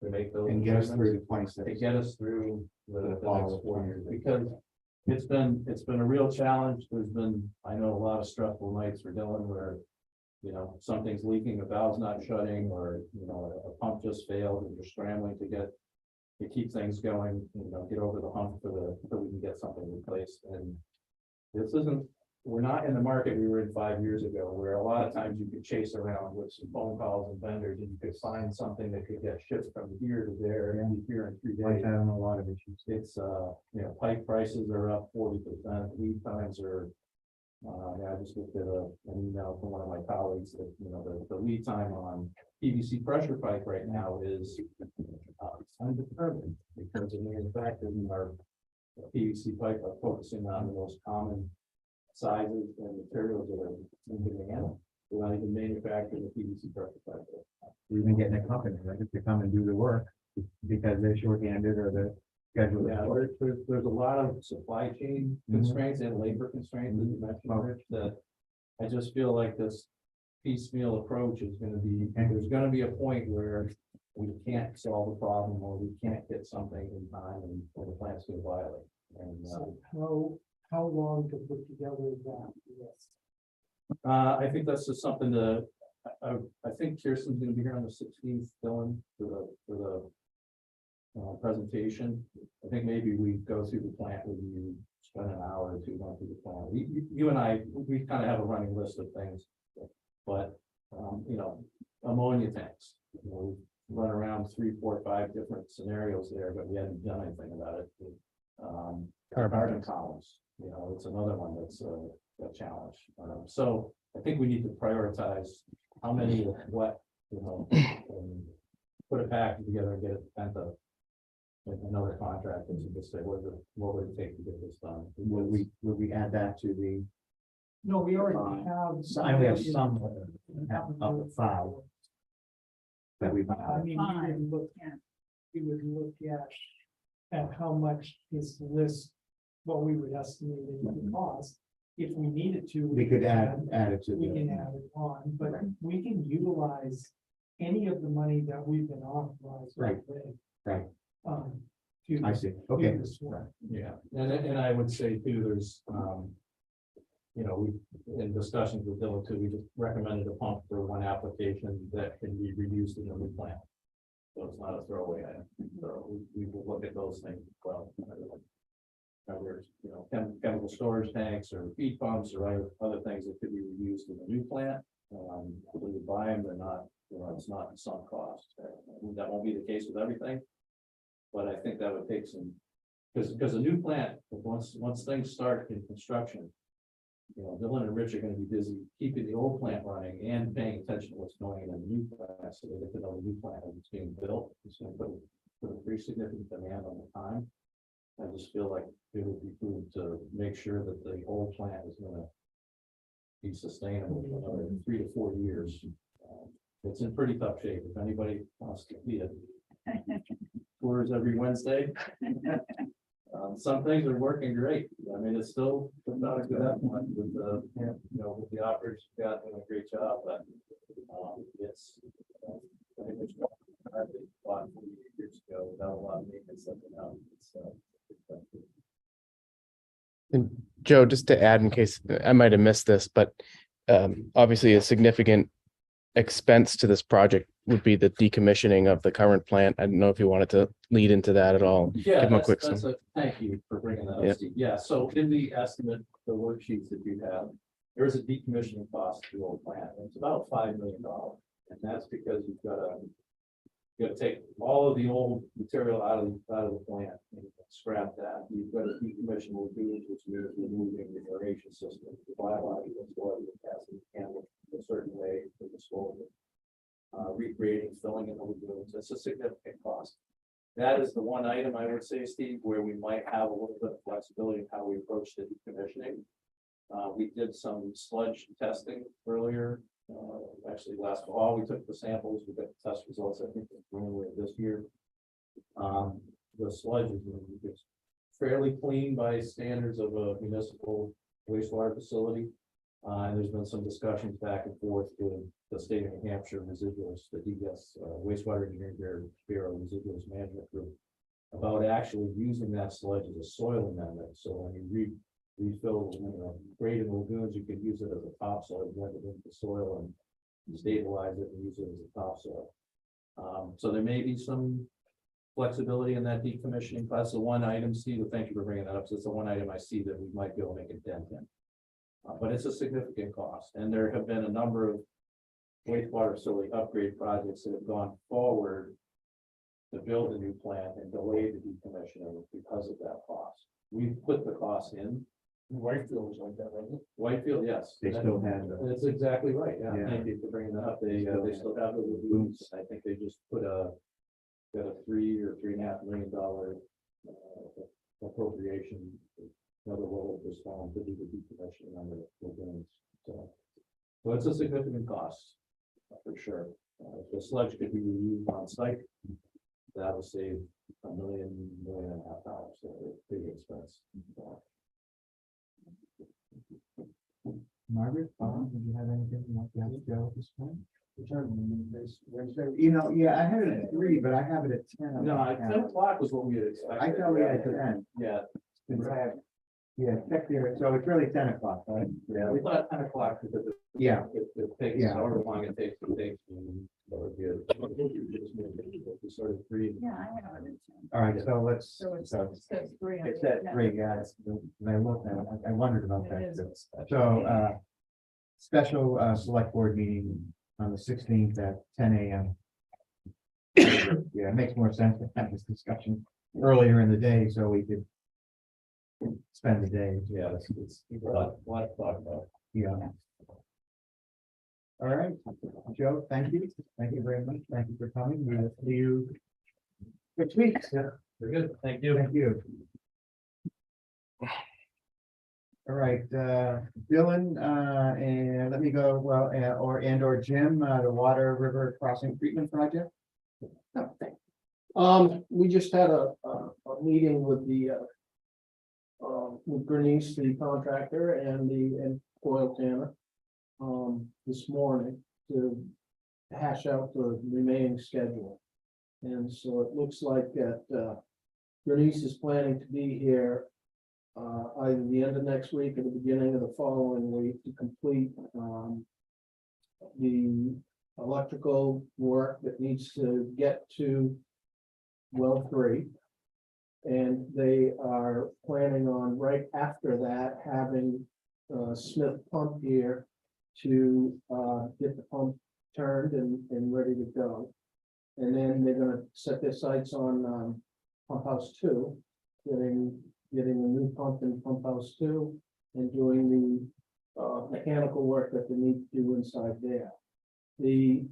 To make those. And get us through improvements, the To 26. get us through the next fall of 4 years, because. It's been a real challenge. There's been, I know, a lot of stressful nights for Dylan where. You know, something's leaking, a valve's not shutting, or, you know, a pump just failed and you're scrambling to get. To keep things going, you know, get over the hump so we can get something replaced, and. This isn't, we're not in the market we were in 5 years ago, where a lot of times you could chase around with some phone calls and vendors and you could find something that could get shipped from here to there and here in 3 Like days. that on a lot of issues. It's, you know, pipe prices are up 40%, lead times are. I just looked at an email from one of my colleagues that, you know, the lead time on PVC pressure pipe right now is. Undetermined, because the manufacturers are. PVC pipe are focusing on the most common sizes and materials that are in demand. They're not even manufacturing the PVC pressure pipe. Even getting a company, like, to come and do the work, because they're shorthanded or the schedule. Yeah, there's a lot of supply chain constraints and labor constraints, as you mentioned, Rich, that I just feel like this piecemeal approach is gonna be, and there's gonna be a point where we can't solve the problem, or we can't get something in time, and or the plant's gonna violate. And, So how long to put together that list? I think that's just something to, I think Kirsten's gonna be here on the 16th, Dylan, for the presentation. I think maybe we go through the plant with you, spend an hour or two going through the plant. You and I, we kind of have a running list of things. But, you know, ammonia tanks, you know, we run around 3, 4, 5 different scenarios there, but we haven't done anything about it. Carbon columns, you know, it's another one that's a challenge. So I think we need to prioritize how many of what, you know, and put a package together and get it sent to another contractor to just say, what would it take to get this done? Would we add that to the? No, we already have. I only have some of the 5 that we. I mean, we would look at how much this list, what we would estimate it would cost. If we needed to. We could add it to We can the. add it on, but we can utilize any of the money that we've been authorized. Right. with, Right, to I see, do okay. this work. Yeah, and I would say too, there's, you know, we, in discussions with Dylan too, we just recommended a pump for one application that can be reused in the new plant. So it's not a throwaway item, so we will look at those things as well. There's, you know, chemical storage tanks or feed pumps or other things that could be reused in the new plant. When you buy them, they're not, you know, it's not sunk cost. That won't be the case with everything. But I think that would take some, because a new plant, once things start in construction. You know, Dylan and Rich are gonna be busy keeping the old plant running and paying attention to what's going on in the new plant, so that they can know the new plant as it's being built. It's gonna put a pretty significant demand on the time. I just feel like it would be prudent to make sure that the old plant is gonna be sustainable for another 3 to 4 years. It's in pretty tough shape. If anybody wants to see it. Tours every Wednesday. Some things are working great. I mean, it's still not a good effort with the, you know, with the operators who've got doing a great job, but it's. I think it's bought 40 years ago without a lot of maintenance. And Joe, just to add in case I might have missed this, but obviously a significant expense to this project would be the decommissioning of the current plant. I don't know if you wanted to lead into that at all. Yeah, Give them a quick thank you for bringing that up, Yeah. Steve. Yeah, so in the estimate, the worksheets that you have, there is a decommissioning cost to the old plant. It's about $5 million. And that's because you gotta take all of the old material out of the plant and scrap that. You've got to decommission lagoons, which means removing the aeration system, the biological soil capacity handled in a certain way for disposal. Recreating, filling in the lagoons, it's a significant cost. That is the one item I would say, Steve, where we might have a little bit of flexibility in how we approach the decommissioning. We did some sludge testing earlier Actually, last fall, we took the samples, we got the test results, I think, in January of this year. The sludge is it's fairly clean by standards of a municipal wastewater facility. And there's been some discussions back and forth with the state of New Hampshire residuals, the DES wastewater engineering bureau residuals management group, about actually using that sludge as a soil amendment. So when you refill, graded lagoons, you can use it as a topsoil, blend it into the soil and stabilize it and use it as a topsoil. So there may be some flexibility in that decommissioning. That's the one item, Steve, thank you for bringing that up. So it's the one item I see that we might be able to make a dent in. But it's a significant cost, and there have been a number of wastewater facility upgrade projects that have gone forward to build a new plant and delay the decommissioning because of that cost. We've put the cost in. Whitefield was like that, wasn't it? Whitefield, yes. They still have That's exactly right. Yeah, Yeah. thank you for bringing that up. They still have the lagoons. I think they just got a $3 or $3.5 million appropriation. Another role of this one to do the decommissioning on the lagoons. So it's a significant cost for sure. If the sludge could be reused on site, that would save $1 million, $1.5 million. So it's a big expense. Margaret, did you have anything you want to ask Joe at this point? Yeah, I had it at 3, but I have it at 10. No, 10 o'clock was what we had expected. I thought we had 10. Yeah. Since I have, yeah, check there, so it's really 10 o'clock, right? Yeah, we thought 10 o'clock because Yeah. it takes, Yeah. however long it takes, and that would be it. Sort of free. Yeah, I have it. All right, so let's, So it's, so it says 3 on it's the at agenda. 3, guys. And I looked, I wondered about It that. is. too. So, special, select board meeting on the 16th at 10 a.m. Yeah, it makes more sense to have this discussion earlier in the day so we could spend the day. Yeah, it's a lot to talk about. Yeah. All right, Joe, thank you. Thank you very much. Thank you for coming. We will see you next week. Yeah. Very good. Thank you. Thank you. All right, Dylan, and let me go, well, or Jim, the Water River Crossing Treatment Project. We just had a meeting with with Bernice, the contractor, and Oil Tanner. This morning to hash out the remaining schedule. And so it looks like that, Bernice is planning to be here. Either the end of next week or the beginning of the following week to complete, the electrical work that needs to get to well 3. And they are planning on right after that, having Smith Pump here to get the pump turned and ready to go. And then they're gonna set their sights on Pump House 2, getting the new pump in Pump House 2 and doing the mechanical work that they need to do inside there. The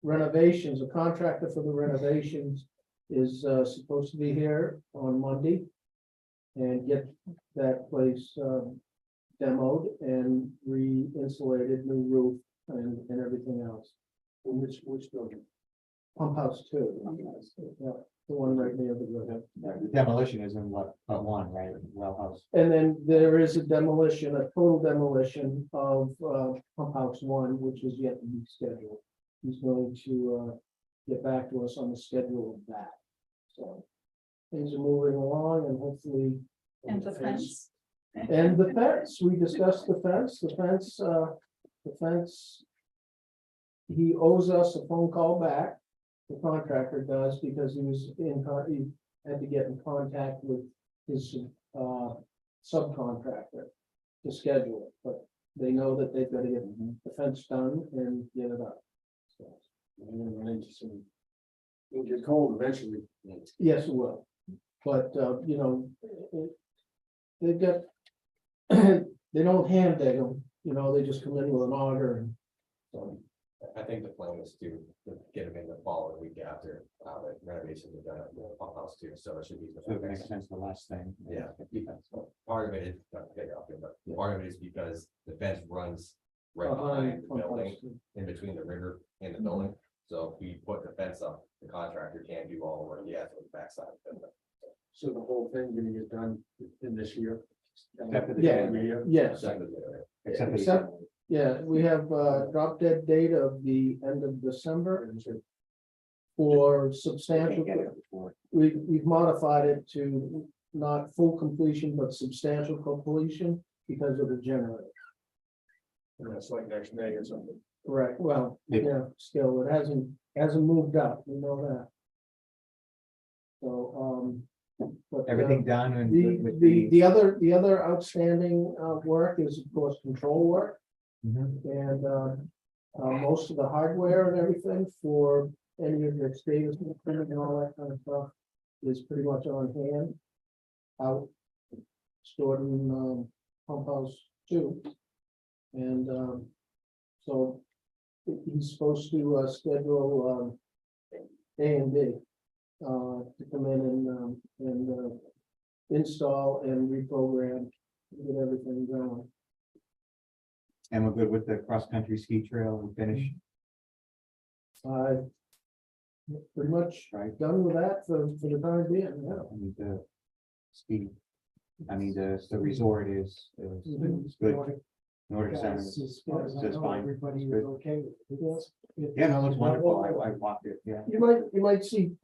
renovations, the contractor for the renovations is supposed to be here on Monday and get that place demoed and re-insulated, new roof and everything else. Which building? Pump House 2. Yeah, the one right near the road. The demolition is in what, one, right? Well house. And then there is a demolition, a total demolition of Pump House 1, which is yet to be scheduled. He's going to get back to us on the schedule of that. So things are moving along and hopefully. And the fence. And the fence, we discussed the fence, he owes us a phone call back. The contractor does, because he was he had to get in contact with his subcontractor to schedule it, but they know that they've got to get the fence done and get it up. So, It'll get cold eventually. yes, it will, but they've got, they don't hand dig them, they just come in with an auger and so. I think the plan was to get them in the fall or the week after, the renovations are done at the pump house too, so it should be. So it makes sense, the last thing. Yeah, part of it is, not to get you off here, but part of it is because the fence runs right behind the building, composting. in between the river and the building. So if we put the fence up, the contractor can't do all the work he has on the backside of the building. So the whole thing gonna get done in this year. Except for the Yeah. area. Yes, Except for the- except, yeah, we have drop dead date of the end of December. For substantial, Can't get it before. we've modified it to not full completion, but substantial completion because of the generator. And that's like next May or something. Right, well, Yeah. yeah, still, it hasn't moved up, we know that. So, but, Everything done and. the other outstanding, work is, of course, control work. Mhm. And most of the hardware and everything for any of the status equipment and all that kind of stuff is pretty much on hand. Out, stored in pump house two. And so he's supposed to schedule A&D to come in and install and reprogram, get everything going. And we're good with the cross-country ski trail, we finished. I pretty much done with that for the time being, yeah. I mean, the ski, I mean, the resort is good. Nordic Center Yes, as far as I is know, fine. everybody It's was good. okay with it. Yeah, no, it looks wonderful. I walked it, yeah. You might see,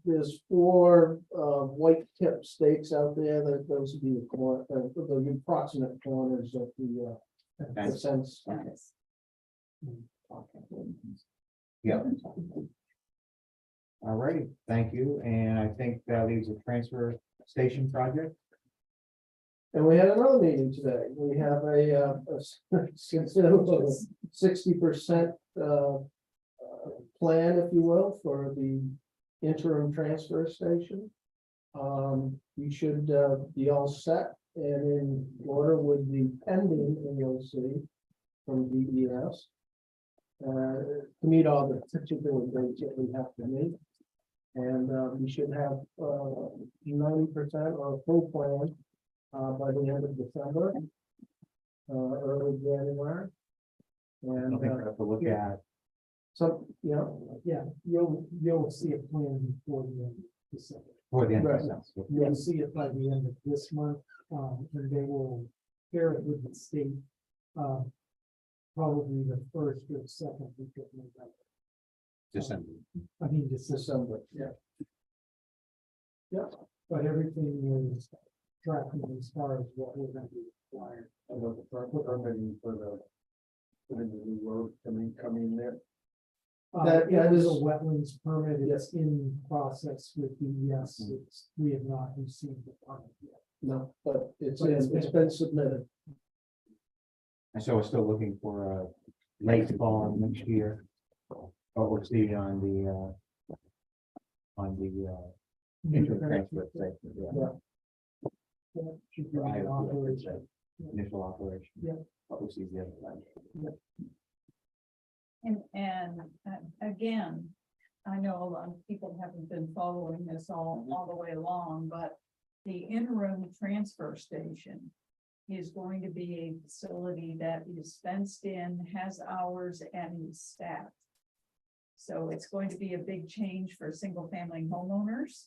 there's 4 white tip stakes out there, that those would be the approximate corners of the Fence. fence. Yes. Yeah. All righty, thank you. And I think that leaves a transfer station project. And we had another meeting today. We have a 60% plan, if you will, for the interim transfer station. We should be all set and in order with the pending AOC from DES. To meet all the particular dates that we have to meet. And we should have 90% or a full plan by the end of December. Early January. And Something for us to look at. so, Yeah, you'll see a plan before the end of December. For the end of Right. December. You'll see it by the end of this month, and they will share it with the state. Probably the first or second week of November. December. I mean, December, yeah. but everything is tracking as far as what we're gonna be required. About the permitting for the new road coming there. That It was a is- wetlands permit, it's in process with DES, we have not received the permit yet. No, but it's been submitted. And so we're still looking for a late fall next year. But we'll see on the interim transfer station. Yeah. Should be For in IoT, operation. Initial operation. Yeah. But we'll see the other side. And again, I know a lot of people haven't been following this all the way along, but the interim transfer station is going to be a facility that is fenced in, has hours and is staffed. So it's going to be a big change for single family homeowners.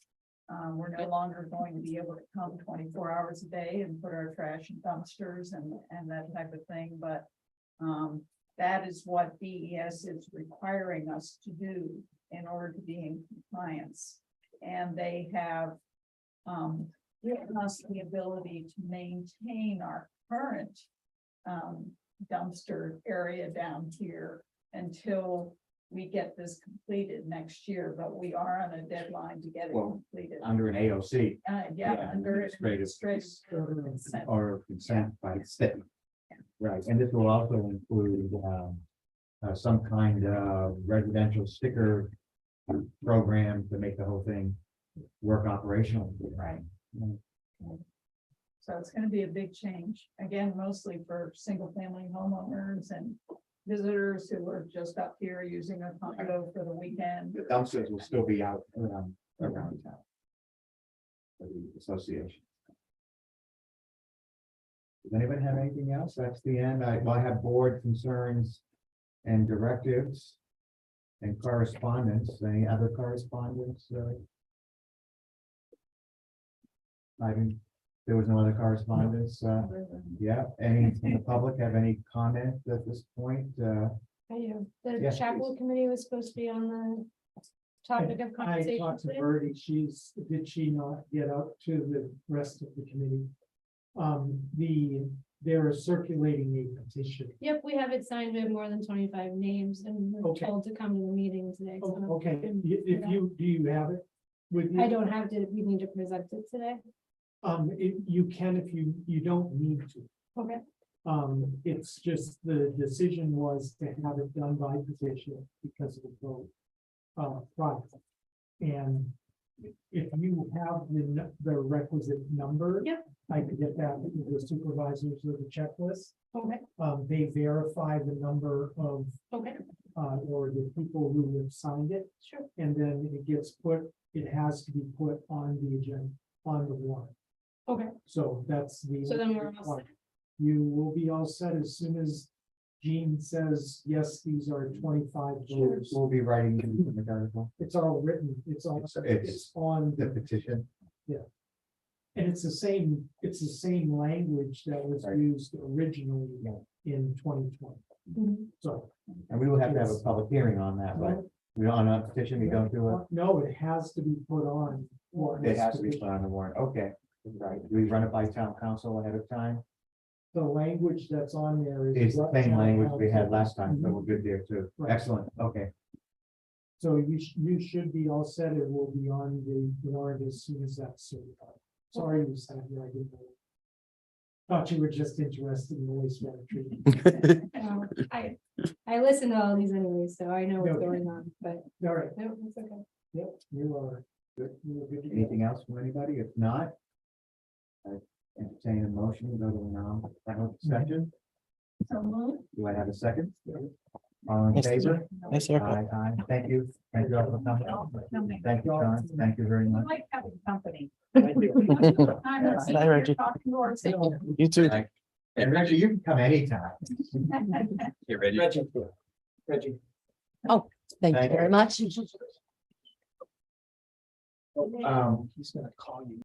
We're no longer going to be able to come 24 hours a day and put our trash in dumpsters and that type of thing, but that is what DES is requiring us to do in order to be in compliance. And they have given us the ability to maintain our current dumpster area down here until we get this completed next year, but we are on a deadline to get it Well, completed. Under an AOC Yeah, under administrative administrative consent. or consent by the state. Right, and this will also include some kind of residential sticker program to make the whole thing work operational. Right. So it's gonna be a big change, again, mostly for single family homeowners and visitors who are just up here using a condo for the weekend. The dumpsters will still be out around town. For the association. Does anybody have anything else? That's the end. I have board concerns and directives and correspondence. Any other correspondence? I didn't, there was no other correspondence. Yeah, any from the public have any comment at this point? I do. The Yes, chapel committee was supposed to be on the topic of I conversation talked to today. Birdie, did she not get out to the rest of the committee? They're circulating a petition. Yep, we have it signed with more than 25 names and we're Okay. told to come to the meeting today. so Oh, okay, I'm- if you, do you have it with you? I don't have to, we need to present it today. You can if you don't need to. Okay. It's just the decision was to have it done by petition because of the vote. Process. And if you have the requisite number. Yep. I could get that to the supervisors of the checklist. Okay, They verify the number of, okay, or the people who have signed it. sure. And then it has to be put on the agenda, on the warrant. Okay, So that's the. so then we're all set. You will be all set as soon as Jean says, yes, these are 25 voters. We'll be writing in the article, It's all written, it's It's on the the, petition. and it's the same language that was Right. used originally in 2020. Mhm. So. And we will have to have a public hearing on that, right? We don't, on a petition, we don't do it. No, it has to be put on. It has to be put on the warrant. Okay, right. We run it by town council ahead of time. The language that's on there is. It's the what same town language we had council- last time, so we're good there too. Right. Excellent. Okay. So you should be all set. It will be on the warrant as soon as that's certified. Sorry, you said, I didn't know. Thought you were just interested in the wastewater treatment. I listen to all these anyways, so I know what's Okay. going on, but All right, no, it's okay. yep, you are good. You are good to go. Anything else from anybody? If not, I entertain a motion, to go to final discussion. So moved. Do I have a second? All in favor? Nice haircut. Aye, aye. Thank you. Thank you all for coming. Thank you, John. Thank you very I much. like having company. Hi, Reggie. You too. And Reggie, you can come anytime. Get ready. Reggie. Thank you Thank you. very much. Um, He's gonna call you.